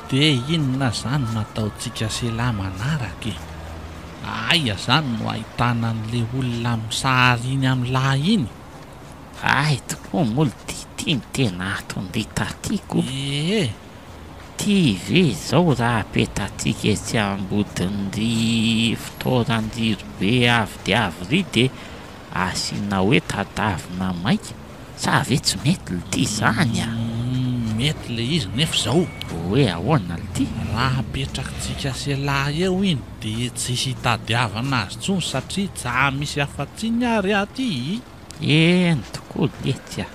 C: de inona zany nataontsika selahy manaraka aia zany no ahitana an'le olona misahariany amin'ny lahy iny
B: tokoa molo ty tena atondita tiako ty ve zao raha apetatsika etsy ambodin'ry fitoran-jiro be avy de avy ry de asiana hoe tadavina maika sa ve tsy mety le ty zany a
C: mety le izy nefa zao
B: hoe ahoana le ty
C: raha apetrakitsika selahy eo iny de tsisy hitadiavana azy tsony satria tsa misy afatsiny ary aty
B: eny tokoa letsy a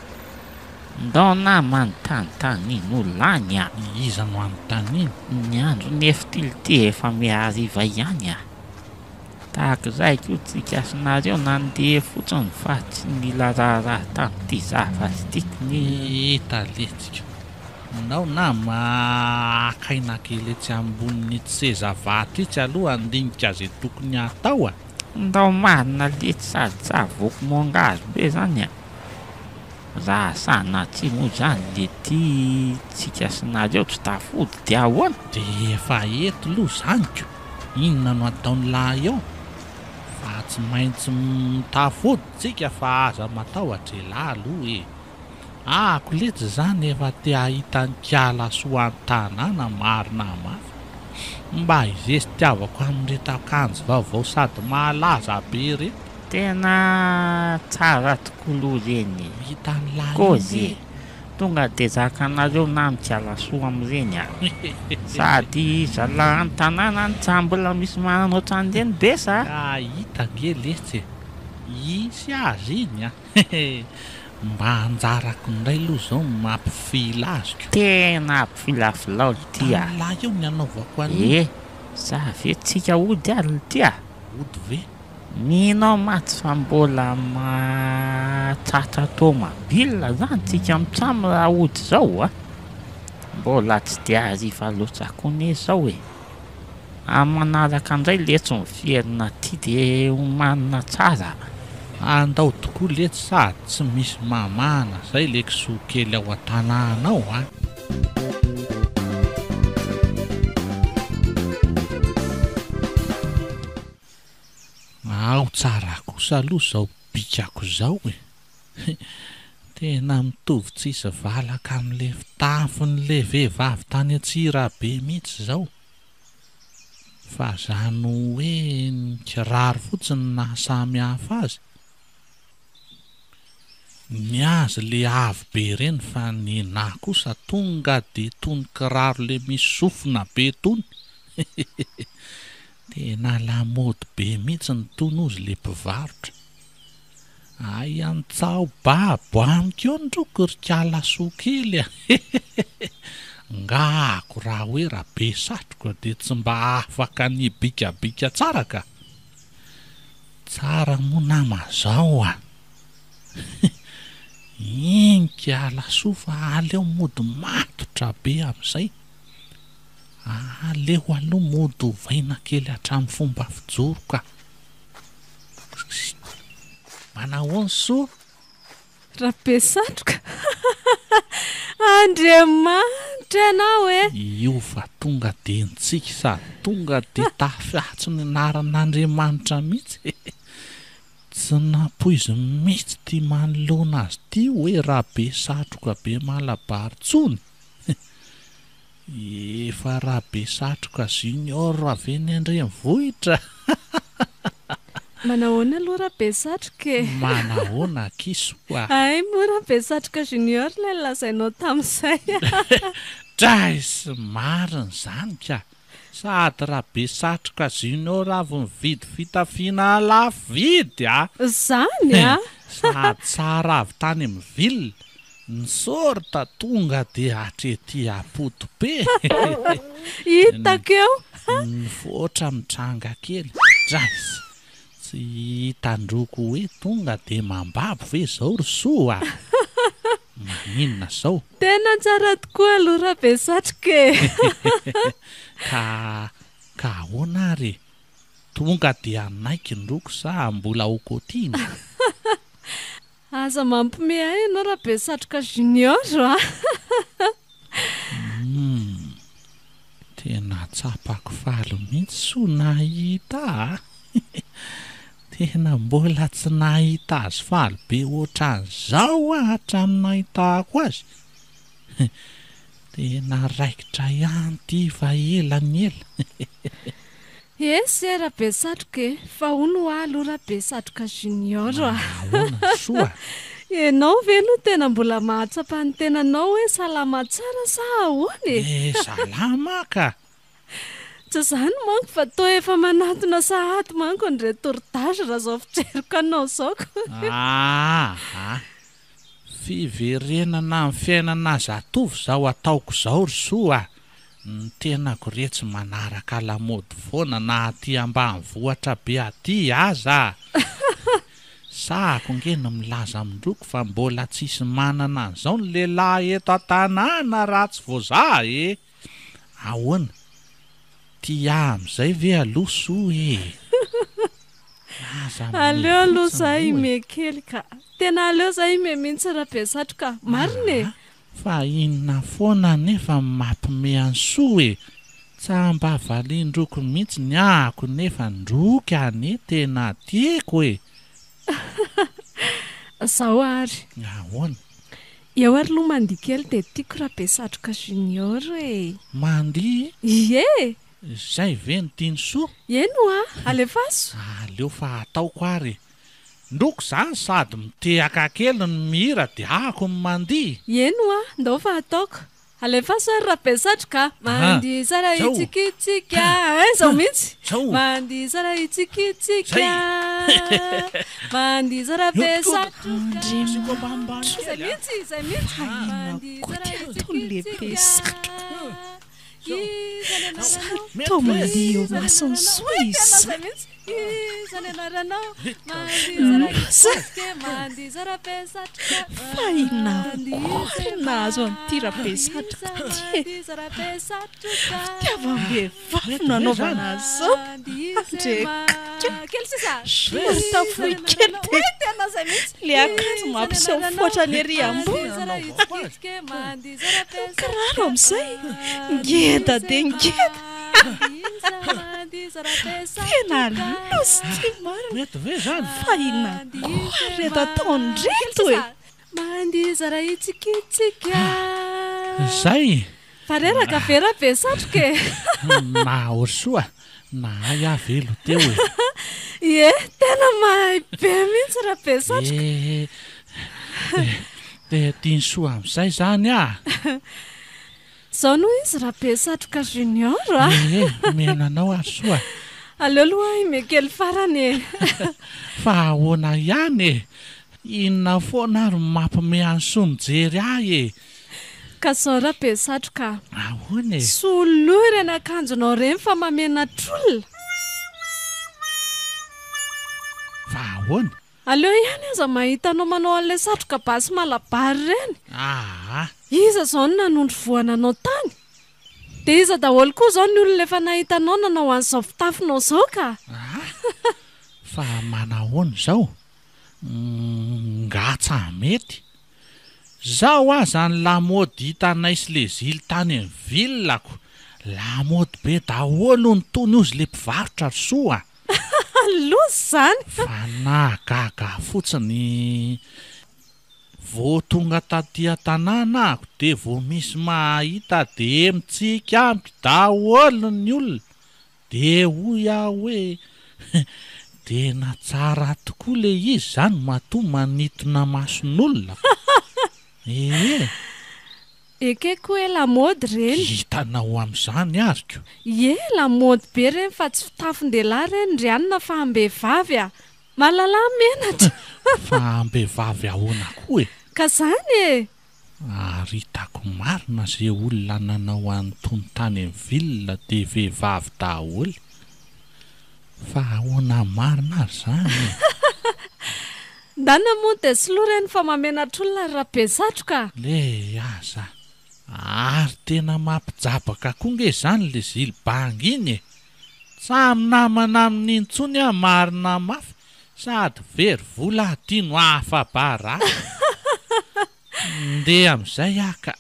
B: ndao na manontanytany iny olany a
C: iza no anontany iny
B: ny andro neftily ty efa miariva ihany a tahaka zay ko tsika sinareo nandeha fotsiny fa tsy mila raharaha tamin'ity zava-tsy tiako ny
C: hita letsika nao na makaina kely etsy ambonin'ity seza vatra itsy aloha andinika zay tokony atao a
B: ndao marina letsy sady zavoko mongazy be zany a raha sanaty moa zany le ty tsika sinareo tsy tafody de ahoana
C: de efa eto loha zany ko inona no ataony lahy eo fa tsy maintsy tafody tsika fa aza matahotra lahy aloha ako letsy zany efa te ahitany kiala soa an-tanàna marina mafy mba izesy tiavako amin'reto akanjo vaovao sady mahalaza be reto
B: tena tsara tokoa loha reny
C: hitany lahy
B: kozy tonga de zakanareo na mikiala soa amin'ireny a sady zala an-tanàna ny tsambola misy manana ohatran'ireny besa
C: hita nge letsy isy azy iny a mba anjarako indray aloha zao mampifila azoko.
B: Tena ampifilafilaolo ty a.
C: Lahy eo ny anaovako an'io.
B: Sa ve tsika ody alina ty a?
C: Ody ve?
B: Ninao maty fa mbola mahatratra tao mabilina zany tsika mitsamo raha ody zao a. Mbola tsy dia hariva loatra kone zao e. Manaraka andray letso ny fierina ty de homanina tsara.
C: Andao tokoa leto sady tsy misy mamana zay le kisoa kely ao an-tanànao a. Ao tsara kosa aloha zao bikako zao e. Tena mitovy tsisy valaka amin'le fitafin'le vehivavy tany Antsirabe mihitsy zao. Fa zany hoe ny kiraro fotsiny nahasamy hafa azy. Ny azy le avo be reny fa ny nahy kosa tonga de tony kiraro le misy sofina be tony. Tena lamody be mihitsy ny tonozy le mpivarotra. Ay antsao babo amiko eo ndroko rikala soa kely a. Ngako raha hoe raha be satroka de tsy mba afaka ny bikabika tsara ka. Tsara moa namazao a. Inkala soa fa aleo mody matotra be amin'izay. Aleo aloha mody ovaina kely hatramin'ny fomba fijoro ka. Manao soa?
G: Rabe satroka. Andriamanitra ianao e.
C: Io fa tonga de ntsika sady tonga de tafiatso ny anaran'Andriamanitra mihitsy. Tsy napoizy mihitsy ty manoloana azy ty hoe rabe satroka be malabary tsony. Efa rabe satroka junior avy ny Andrenivohitra.
G: Manahoana aloha rabe satroka e?
C: Manahoana kisoa?
G: Ay moa rabe satroka junior le lazainao tamin'izay.
C: Traisy marina zany ka. Sady rabe satroka junior avy mividy fitafiana lafo vidy a.
G: Zany a?
C: Sady tsara avy tany amin'ny ville. Ny sorta tonga de hatrety apoto be.
G: Hitako eo.
C: Nivoatra mitranga kely. Traisy. Tsy hitandroko hoe tonga de mambabo ve zao ry soa. Maninona zao?
G: Tena tsara tokoa aloha rabe satroka e.
C: Ka ahoana ary? Tonga de anaiky ndroko sa mbola okotiny?
G: Aza mampime ahy ianao rabe satroka junior a.
C: Tena tsapako faly mihitsy soa nahita. Tena mbola tsy nahita azy faly be ohatran'izao hatramin'ny nahitako azy. Tena raikitra ihany ty fa ela ny ela.
G: Yes rabe satroka e. Fa hono aloha rabe satroka junior a.
C: Ahoana soa?
G: Ianao ve no tena mbola mahatsapa ny tenanao hoe salama tsara sa ahoana e?
C: Salama ka.
G: Tsy zany manko fa toa efa manatona sahady manko ny reportage raha zao fijeriko anao zao ko.
C: Fiverenana amin'ny fiainana zatovy zao ataoko zao ry soa. Ny tenako retsy manaraka lamody foana na aty ambanivohitra be aty aza. Sahako ngeno milaza amindroko fa mbola tsisy manana an'izao ny lehilahy eto an-tanàna raha tsy voazaha e. Ahoana? Tia amin'izay ve aloha soa e?
G: Aleo aloha zahay ime kely ka. Tena aleo zahay ime mihitsy rabe satroka. Marina e?
C: Fa inona foana nefa mampime ansoa e. Tsamba valindroko mihitsy ny ahako nefa ndroky ane tena tiako e.
G: Zao ary.
C: Ahoana?
G: Eo ary loha mandihy kely de tiako rabe satroka junior e.
C: Mandihy?
G: Ie.
C: Zay ve ny tiany soa?
G: Eno a, alefaso.
C: Aleo fa ataoko ary. Ndroko zany sady mitehaka kely ny mihira de ahako ny mandihy.
G: Eno a, ndao fa ataoko. Alefaso ary rabe satroka. Mandihy sara itsikitsika. Zao mihitsy. Mandihy sara itsikitsika. mandihy zarabe satroka
C: Zay
G: zay mihitsy
A: lehibe satroka tomlio masony soa izy
G: izany anaranao mandihy zarabe satroka
A: fa inakory nahazo an'ity rabe satroka ty
G: zarabe satroka
A: tiavam-behivavy nanaovana azy zao
G: kely sisa
A: tafoy kely
G: tena zay mihitsy
A: le akanjo mampiseho fotra ny ery ambony kiraro am'izay ngeda de ngeda tena losy ty marina
C: mety ve zany
A: fa inakory eto ataondreto e
G: mandihy zara itsikitsika
C: zay
G: fareraka vera be satroka e
C: nahory soa nahay avelo teo
G: ie tena mahay be mihitsy raha be satroka
C: de tiany soa am'izay zany
G: zao noho izy raha be satroka junior
C: menanao ary soa
G: aleo aloha imekely farany e
C: fa ahoana ihany e inona foana ary mampime any soa mijery ahy e
G: ka zao raha be satroka
C: ahoana e
G: soloa ireny akanjonao reny fa mamenatr'olona
C: fa ahoana
G: aleo ihany aza mahitanao manao an'ilay satroka basy malabary reny iza zao no nanondro voananao tany de iza daholo koa zao ny olona efa nahitanao nanao an'izao fitafinao zao ka
C: fa manahoana zao ngatsa mety zao aza ny lamody hitanay sy le zily tany amin'ny villako lamody be daholo ny tony ozy le mpivarotra ry soa
G: lozy zany
C: fa nagaga fotsiny vo tonga taty tanàna ako de vo misy mahita de mitsika ampy daholo ny olona de hoy aho hoe tena tsara tokoa le izy zany matoa manitona mason'olona
G: ekeko hoe lamody reny
C: hitanao am'izany aryko
G: ie lamody be reny fa tsy fitafin-dehilahy reny ndrianina fa ambehivavy malala menatra
C: fa ambehivavy ahoana koa e
G: ka zany e
C: ary hitako marina zay olona nanao an'tony tany amin'ny villa de vehivavy daholo fa ahoana marina ary zany
G: ndana moa de sy loha reny fa mamenatr'olona raha be satroka
C: le aza ary tena mampijabaka koa nge zany le zilibangy iny e samy namana amin'iny ntsony a marina mafy sady very vola adino afabara ndeha am'izay aka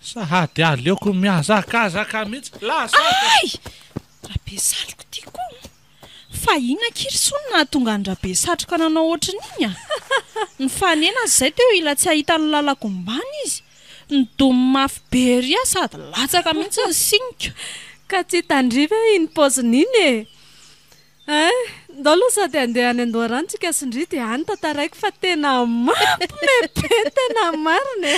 C: sahady aleoko miazakazaka mihitsy
A: ay rabe satroka ty koa fa ina kiry sony nahatonga ny rabe satroka nanao ohatran'iny ny fanena azy zay teo ila tsy ahita ny lalako mbany izy ny domy mafy bery a sady latsaka mihitsy ny sinika
G: ka tsy tandriva iny paozin'iny e ndao aloha sady andeha any Andoarantsika sindry de any tantaraiko fa tena mampilebe tena marina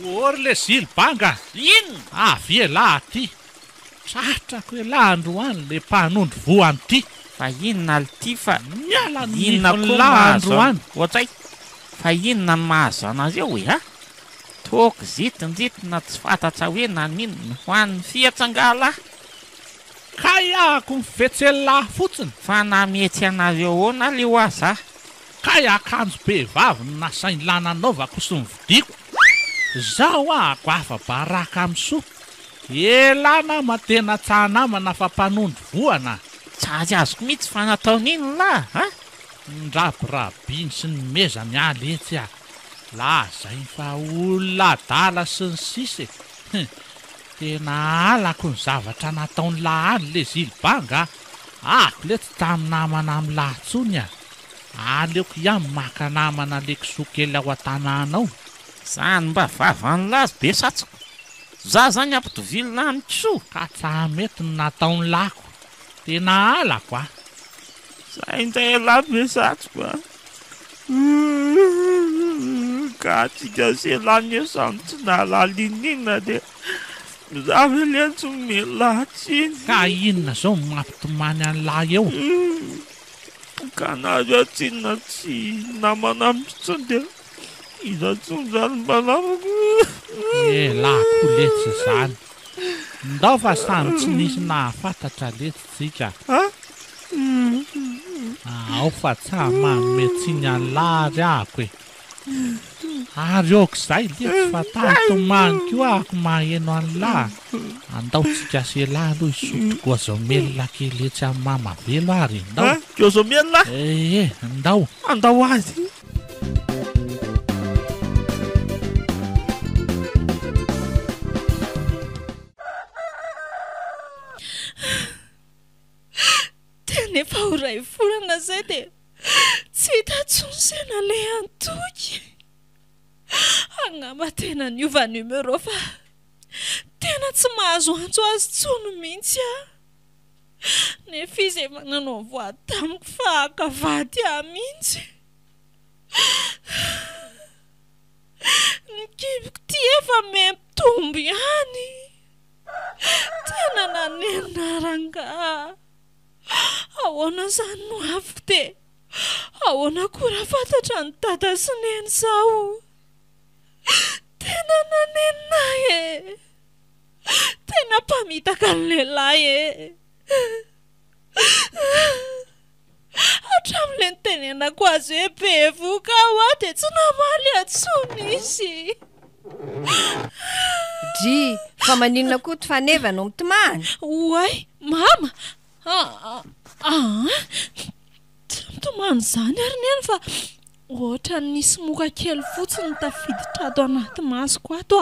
C: ory le zilibanga ino avy elahy ty tratrako elahy androany le mpanondro voany ty
B: fa inona l ty fa
C: miala
B: inona
C: nlahy androany
B: ohatsay fa inona ny mahazo anazy eo e toko zitinjitina tsy fantatra hoe naninona ho an'ny fiatsangala
C: ka iahako mifetselahy fotsiny
B: fa nametsy anareo oana le ho aza
C: ka iakanjo be vavy ny nasainy lananaovako sy mividiko zaho ahako afa-baraka am'soa elana matena tsanamana fa mpanondro voana
B: tsary azoko mihitsy fa nataon'iny lahy
C: ndrabirabiny sy ny mezany aletsy lazay fa olona dala sy ny sisy tena alako ny zavatra nataony lahany le zilibanga ako le tsy taminamana amin'ny lahtsony aleoko ihany maka namana le kisokely ao an-tanànao
B: zany mba vavany lazy be satsoko za zany ampitovily any kisoa
C: ka tsamety ny nataony lako tena alako
B: zay indray lahy be satsoko ka ka tsika selany samy tsy nalalinina dia zavy le tsy milatsy
C: ka inona zao mampitomany an'lahy eo
B: ka nazo atsinona tsy namana mitsony dia iza tsony zany mbanamako
C: lahy koletsy zany ndao fa samy tsy nisy nahafantatra letsitsika ao fa tsa mametsiny an'lahy ako e ary oko zay letsy fa tantomany ko ako maheno an'lahy andaotsika selahy aloha isotroko azomelona kely etsy amin'ny mamavelo ary ndao
B: kozomelona
C: ndao
B: andao azy
A: nefa ho ray volana zay dia tsy hitatsony sena le antoky angamba tena niova numero fa tena tsy mahazo antso azy tsony mihitsy nefa izy mananao voatamiko fa akavady mihitsy ny kibiko ty efa mempitombo ihany tena nanenina rangahy ahoana zany no afo dia ahoana koa fantatra ny tata sy neny sao tena nanenina tena mpamitaka ny lehilahy hatramin'le nitenenako azy hoe bevoka aho dia tsy namaly atsony izy
E: dry fa maninona koa ty faneva no mitomany
A: oay mama tsy mitomany zany ary neny fa ohatra nisy moka kely fotsiny tafiditra ato anaty masoko ato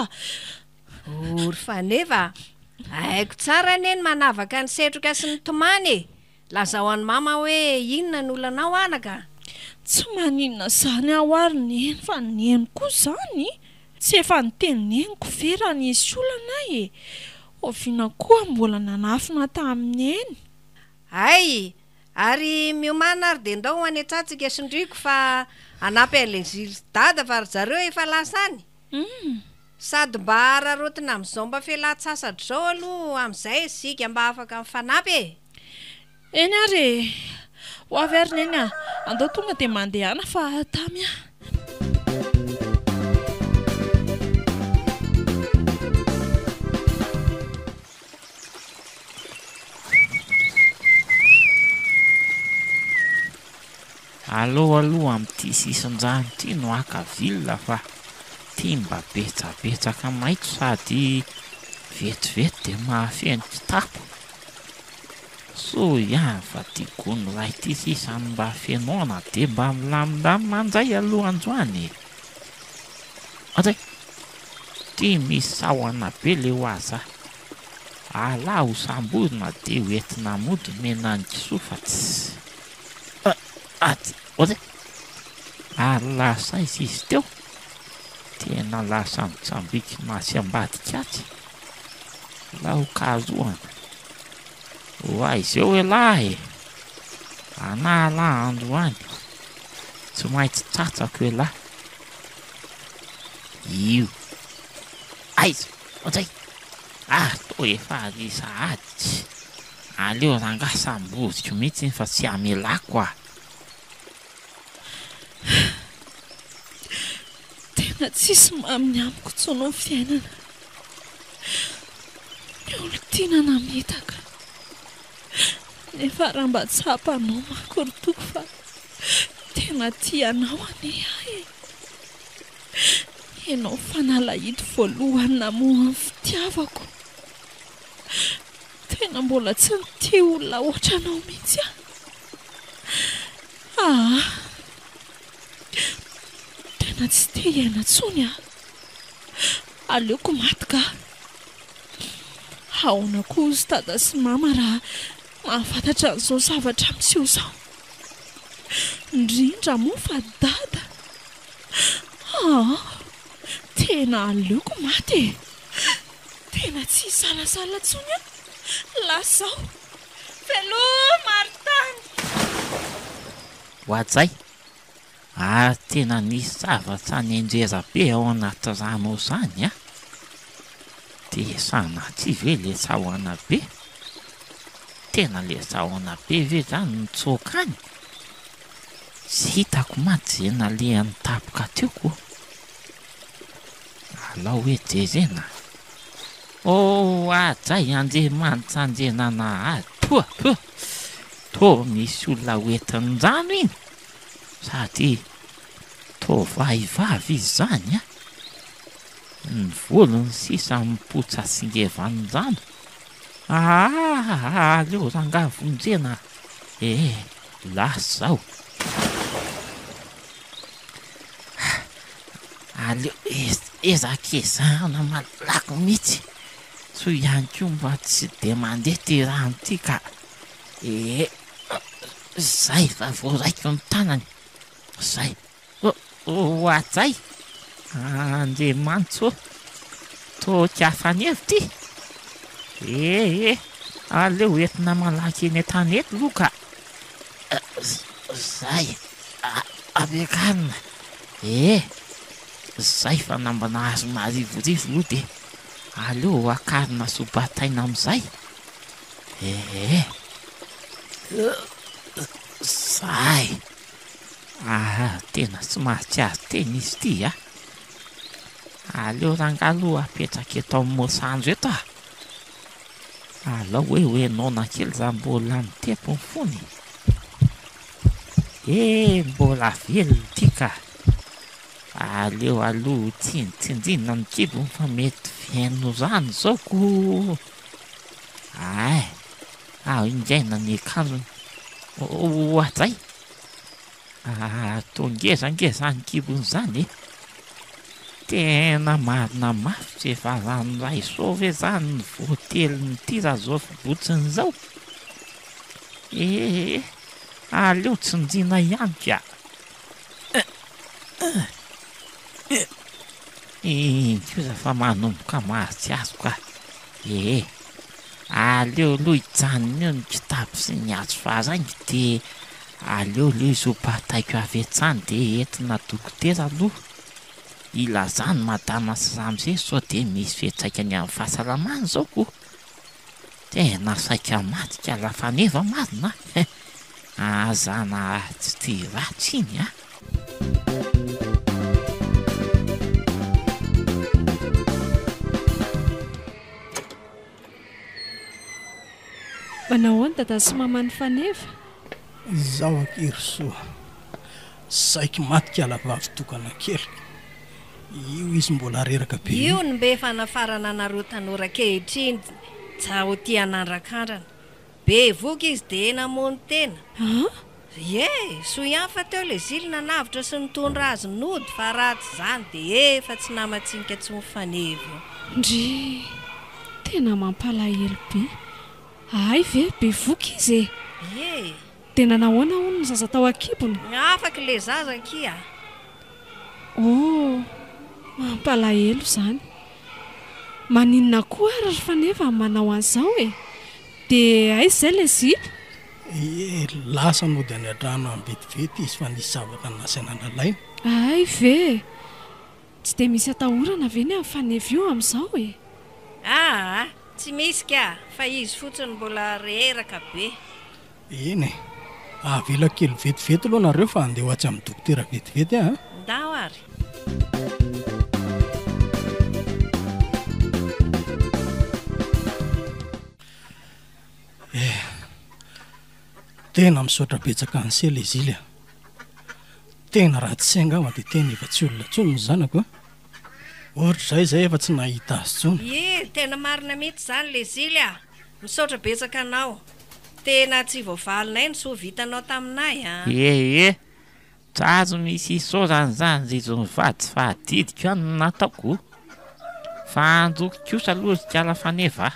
E: ory faneva haiko tsara neny manavaka ny setroka sy ny tomany lazao any mama hoe inona ny olanao anaka
A: tsy maninona zany aho ary neny fa neny koa zany tsy efa nitenineniko vera nisy olana oviana koa mbola nanafina tamin'ny eny
E: ay ary miomana ary dia ndao anetsatsika sindriko fa anampy an'le dada fa ry zareo efa lasany sady mba ararotina amin'izao mba fialan-tsasatra zao aloha amin'izay sika mba afaka mifanampy
A: eny ary ho avy ary neny andao tonga dia mandehana fa tamy
B: aloha amin'ity sisin-drano ty no akavilona fa ty mba betsabetsaka maitso sady vetivety dia mahafeno kitapo so ihany fa ty gony ray ty sisany mba fenoana dia mba milamindamy mandray aloha androany aday ty misy sahona be le ho aza ala ho samborina dia hoentina mody menany kisofatsy oday ary lasa izy izy teo tena lasa mitsambiky masy ambadikatsy la ho kazoana hoay izeo elahy anala androany tsy maintsy tsatsako elahy io aiza oday to efa arisa aditsy aleo rangasam-boziko mihitsy fa tsy amelako
A: tena tsisy maminy amiko tsono ny fiainana ny olo tiana namitaka nefa raha mba tsapanao makorotoko fa tena tianao ane ianao fanalahidy voalohany namoa ny fitiavako tena mbola tsy nity olona ohatranao mihitsy tena tsy te hiaina tsony aleoko maty ka ahoana koa izy tada sy mama raha mahafantatra an'izao zavatra miseho izao indrindra moa fa dada tena aleoko maty tena tsy salasala tsony lasao
D: felo martany
B: ho adzay Tena nisy zavatra ny anjera be ao anaty rano ao zany a. Dia sanaty ve le sahoana be? Tena le sahoana be ve zany nitsoaka any? Tsy hitako mantsy zena le nitapoka teo koa. Alao hoe jerena. Ajay Andriamanitra anjenana toa. To misy olona hoentin-drano iny. Sady to vahivavy izy zany a. Ny volony sisa mipotsa singevan-drano. Aleo rangavonjena. Lasa zao. Aleo ezakezana malaky mihitsy. So ihany koa mba tsy de mandeha ty rano ty ka. Zay fa voaraiko ny tanany. Zay. Ajay. Andriamanitra to kiafanevy ty. Aleo entina malaky eny an-tany eto loka. Zay. Avekarina. Zay fa nambana azo marivorivo io de aleo akarina sobataina am'izay. Zay. Tena tsy mahatsiaro tena izy ty a. Aleo rangalo apetraka eto amin'ny moasandro eto a. Alao hoe nona kely za mbola mitepo ny fony. Mbola velona ty ka. Aleo aloha tsindrina ny kibony fa mety viano rano zao ko. Ingaina ny akanjony. Ajay. Tongezangeza ny kibony zany. Tena marina mafy efa rano ray sove zany ny voateliny ty raha zao fibotsiny zao. Aleo tsindrina ihany ka. Koza fa manomboka mahatsy azo ka. Aleo aloha hijanona eo ny kitapo sy ny hazo faraingy de aleo izy ho bataiko avy hatrany de entina dokotera aloha. Ilazany madama sy ramose sao de misy fiantraikany amin'ny fahasalamany zao ko. Tena saika maty ka lafa neva marina. Azana tsy ty ratsy iny a.
G: Manao ahoana dada sy mama ny faneva?
F: Zaho akery soa. Saiky maty kala vavy tokana kely. Io izy mbola reraka be.
E: Io ny mbe fanafarana nareo tanora kehitriny zaho ty anandrakandrana. Be voky izy de namony tena. So ihany fa teo le zilina navitra sy nitondra azy nody fa ratsy zany de efa tsy namatsinika tsy mifaneva.
G: Ndry tena mampalahelo be. Ay ve be voky izy tena nahoana hono ny zaza tao akibony?
E: Afaka le zaza kia.
G: Mampalahelo zany. Maninona koa ary fa nefa manao an'izao de aiza zay le zila?
F: Lasa nody any an-drano amin'ny vetivety izy fa nisy zavatra nasaina nalaina.
G: Ay ve tsy de misy atahorana ve ny amin'ny faneva io amin'izao
E: tsy misy ka fa izy fotsiny mbola reraka be.
F: Eny avela kely vetivety aloha nareo fa andeha hoatsy amin'ny dokotera vetivety
E: Ndao ary.
F: Tena misaotra betsaka ny sela izy ilay. Tena ratsy sainga de tena efa tsy olona tsony ny zanako. Ohatra zay efa tsy nahita azy tsony.
E: Tena marina mihitsy zany le zila. Misaotra betsaka anao. Tena tsy voavalinay ny so vitanao taminay
B: Tsazo misy isaorany zany izy mivady fahadidiko any nataoko. Fa andoko kosa aloha izy kala faneva.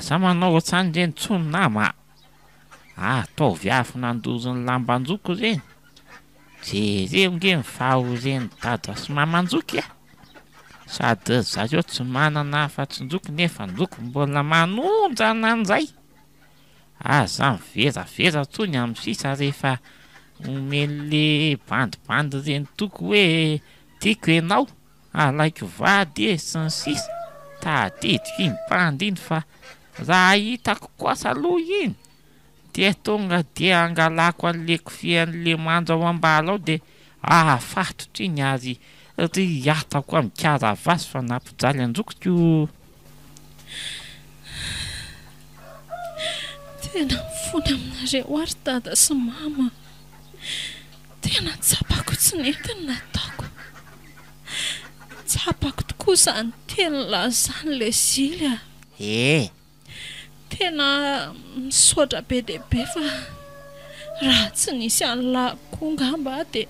B: Za manao ohatrany reny tsony nama. Tao viafy nandoro ny lambanjoko reny. Jereo nge mifao reny dada sy mamanjoky sady zareo tsy manana afa-tsinjoko nefa njoko mbola manondrana an'izay. Za miveravera tsony amin'ny sisa rehefa omele bandibandy reny toko hoe tiako ianao alaiko vady e sy ny sisa tadidiko iny bandy iny fa raha hitako kosa aloha iny dia tonga dia angalako an'le kofian'le manja ao ambala ao dia afatotra iny ary ry atako amikara vasy fa nampijaly anjokoko.
A: Tena mifony aminareo ary dada sy mama. Tena tsapako tsy nentiny nataoko. Tsapako tokoa izany teny lazany le Zilia. Tena misaotra be dehibe fa raha tsy nisy an'la kongamba dia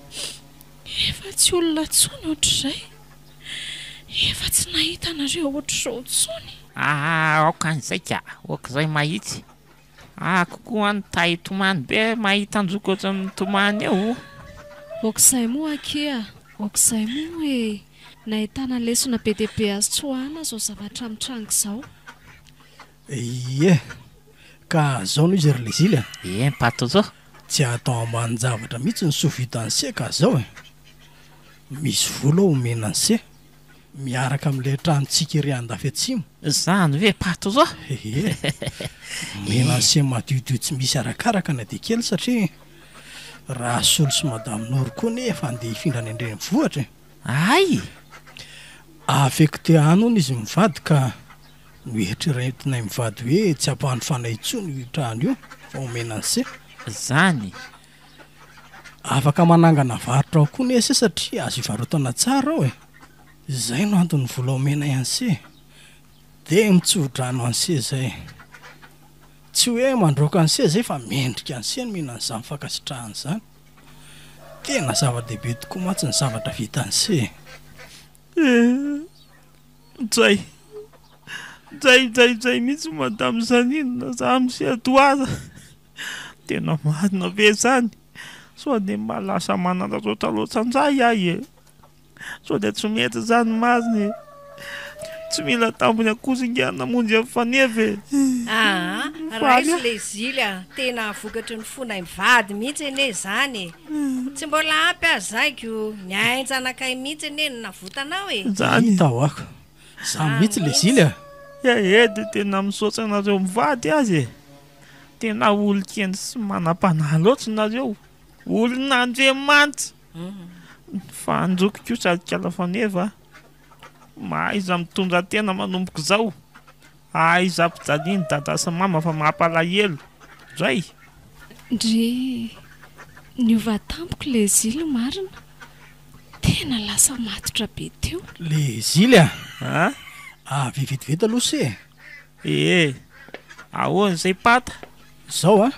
A: efa tsy olona tsony ohatr'izay. Efa tsy nahita anareo ohatr'izao tsony.
B: Okan'izay ka okizay mahitsy. Kokoa ny tay tomany be mahita anjoko ohatry amin'ny tomany eo.
G: Okizay moa akia, okizay moa hoe nahitana lesona be dehibe azy tsoahana zao zavatra mitrango izao.
F: Ie, ka zao no izy ry le Zilia.
B: Pato zao.
F: Tsy atao ambany zavatra mihitsy ny sovitany se ka zao misy vola omena ny se miaraka amin'ilay tranontsika ery andafy atsimo.
B: Zany hoe pato zao.
F: Omena ny se madiodio tsy misy arakaraka na dia kely satria raha solo sy madame Noro koa nefa andeha hifindra any an-drenivohitra.
B: Ay,
F: affecté anony izy mivady ka noeritreretinay mivady hoe tsy ampahany fanahy intsony io trano io fa omena ny se.
B: Zany
F: afaka manangana varotra ao koa nese satria azo ivarotana tsara ao zay no antony vola omena ihany se dia mitsodrano an'se zay, tsy hoe mandroaka an'se zay fa mendrika an'se no mihinana izany fankasitrahany izany. Tena zava-dehibe tokoa matsy ny zavatra vita an'se.
B: Zay mihitsy madame Zanine za am'se atoaza. Tena marina ve zany? So dia malasa manana-roatra loatran'izay ahy so dia tsy mety zany marina. Tsy mila tambony akosinga namonjy amin'ny fanevy.
E: Raisy le Zilia tena vokatry ny fonay mivady mihitsy ene zany. Tsy mbola ampy azaiko niainjanakay mihitsy ene no navotanao
B: Zany
F: hita ako za mihitsy le Zilia.
B: Dia tena misaotra anareo mivady azy. Tena olon-keny sy manam-panahy loatra nareo. Olon'Andriamanitra. Fa anjoko kosa kala faneva. Mahaiza mitondra tena manomboka izao. Aiza mpijaliany dada sy mama fa mampalahelo. Zay.
G: Ndry niova tampoko le Zilia marina. Tena lasa matotra be teo.
F: Le Zilia. Avy vetivety aloha se.
B: Ahoana izay pata?
F: Zao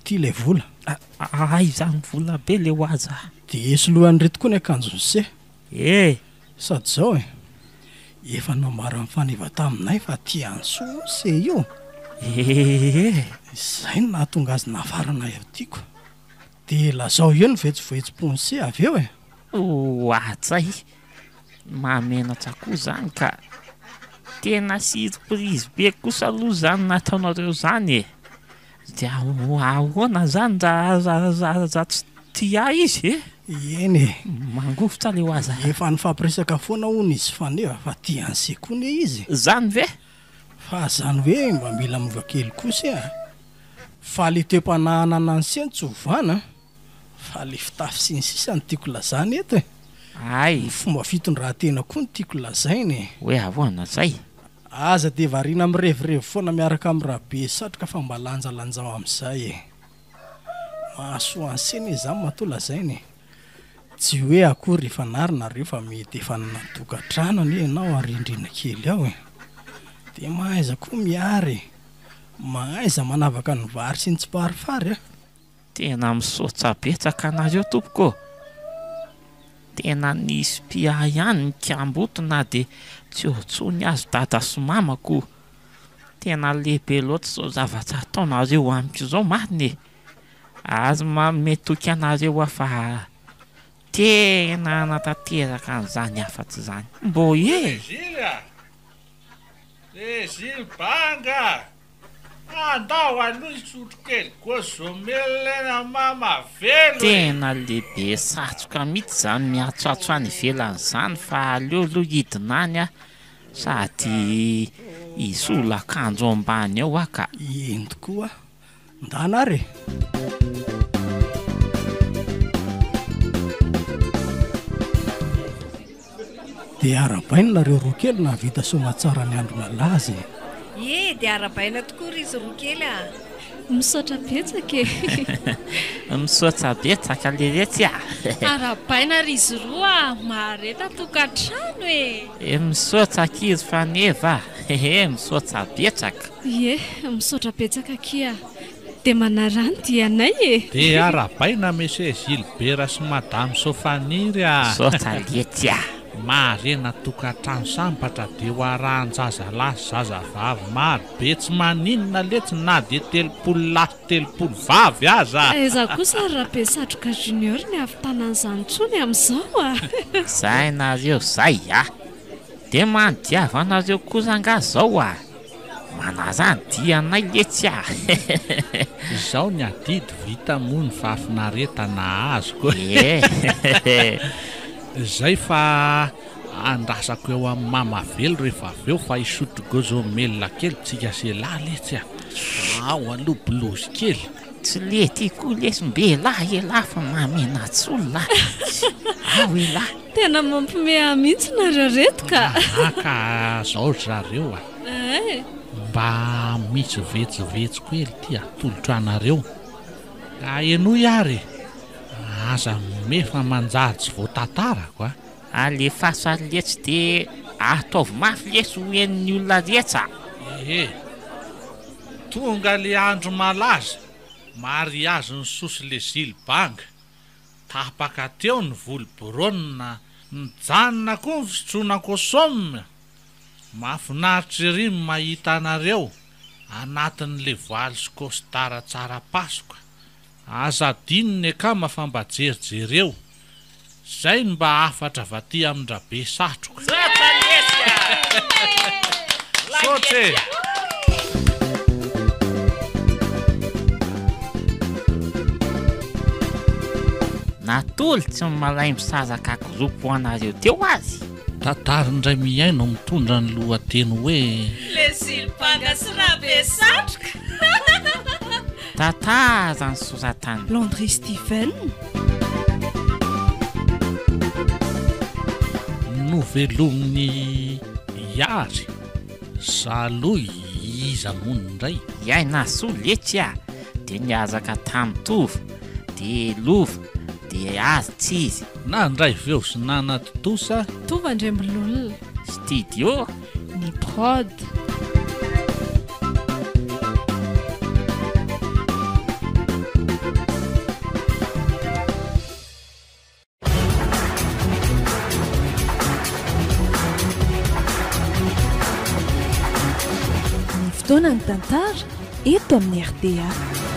F: tia le vola.
B: Izany vola be le hoaza.
F: Dia esolohan'ny reto koa ny akanjony se. Sady zao efa namara amin'ny faneva taminay fa tia ansoa se io. Izay no nahatonga azy nafarana eo tiako. Dia lazao eo ny vetsovetsom-pony se avy eo
B: Atsay mamenatra koa zany ka tena surprise be kosa aloha zany nataonareo zany dia ahoana zany za tsy tia izy
F: Eny
B: mangofotra le hoaza.
F: Efa nifampiresaka foana hono izy faneva fa tia an'se koa ne izy.
B: Zany ve?
F: Fa zany hoe mba mila mova kely kosa fa le toem-panahana an'se tsy hovana fa le fitafy sy ny sisa no tiako lazany eto
B: Ny
F: fomba fitondran-tena koa no tiako lazainy.
B: Hoe ahoana zay?
F: Aza dia variana mirevirevy foana miaraka amin'ny rahabe satroka fa mba lanjalanjao amin'izay mahasoa ansena izany matoa lazainy. Tsy hoe akory efa narinareo fa mety efa natokantrano anie ianao arindrina kely ao dia mahaiza koa miary, mahaiza manavaka ny vary sy ny tsiparifary
B: Tena misaotra betsaka anareo tompoko. Tena nisy pia ihany nikamboto na dia tsy ohtsony azo dada sy mamako. Tena lehibe loatra zao zavatra ataonareo amiko izao marina. Azo mametoky anareo fa tena natateraka an'izany afa-tsy zany.
C: Zilia banga. andao aloha isotro kely gozomelena mamavelo
B: tena lehibe satroka mihitsy zany miatsatso any ivelany zany fa aleo aloha hidinany a sady isola akanjo ambany ao aka
F: ino tokoa ndana re dia arabaina nareo roa kely navita somatsara ny andro malaza
E: dia arabaina tokoa ry izy roa kely a
G: misaotra betsaka
B: misaotra betsaka leletsy a
A: arabaina ry izy roa mareta tokantrano
B: misaotra kizy fa neva misaotra betsaka
G: misaotra betsaka kia dia manarany dia anay
C: dia arabaina mese Gilbert sy madame Sofaniry a
B: misaotra letsy a
C: marena tokantrano sambatra dia ho arahan-jaza lahy zazavavy maro be tsy maninona letsy na dia 30 lahy 30 vavy aza
G: za kosa rabe satroka junior ny avitanan'izany ntsony amin'izao a
B: zay nareo zay a dia manodiavanareo kosa nga zao a manazany dianay letsy a
C: izao ny adidy vita moa ny vafinaretana azoko zay fa andrasako eo amin'ny mamavelo rehefa avy eo fa isotro gozomelona kely tsika se lahy letsy a ao aloha blozy kely
B: tsy lety koa lesombe lahy lafa mamenatsy olona ao lahy
G: tena mampimea mihitsy nareo reto ka
C: ka zao zareo a mba misy vetsivetsy kely ty atolotra anareo ka eno iary aza mefa manjary tsy voatantarako a
B: alefaso letsy dia ataovy mafy lesy hoen'ny olona retsa
C: tonga le andro malaza mariazy ny sosy le zilibanga tapaka teo ny volborona nijanona koa ny fisotroana kosome mahafinaritra ery ny mahita anareo anatin'le voaly sy kostara tsara pasoka aza dininy aka mafambajerijereo zay mba afatra vaty amindrabe satroka sotre
B: natoly tsy malay misazaka groupe anareo teo azy
C: tantarindray miaino mitondra ny lohateny hoe
D: le zilibanga sy rabe satroka
B: tataza ny soratany
A: Landry Steven
C: novelominy iary zaloy iza monindray
B: iay naso letsy a dia niazaka tamitovy dia lova dia azy tsy izy
C: na ndray veo sy nanatotosa
G: tovandrembololona
B: studio
A: ny prod ny fotoana ny tantara eto amin'ny RDA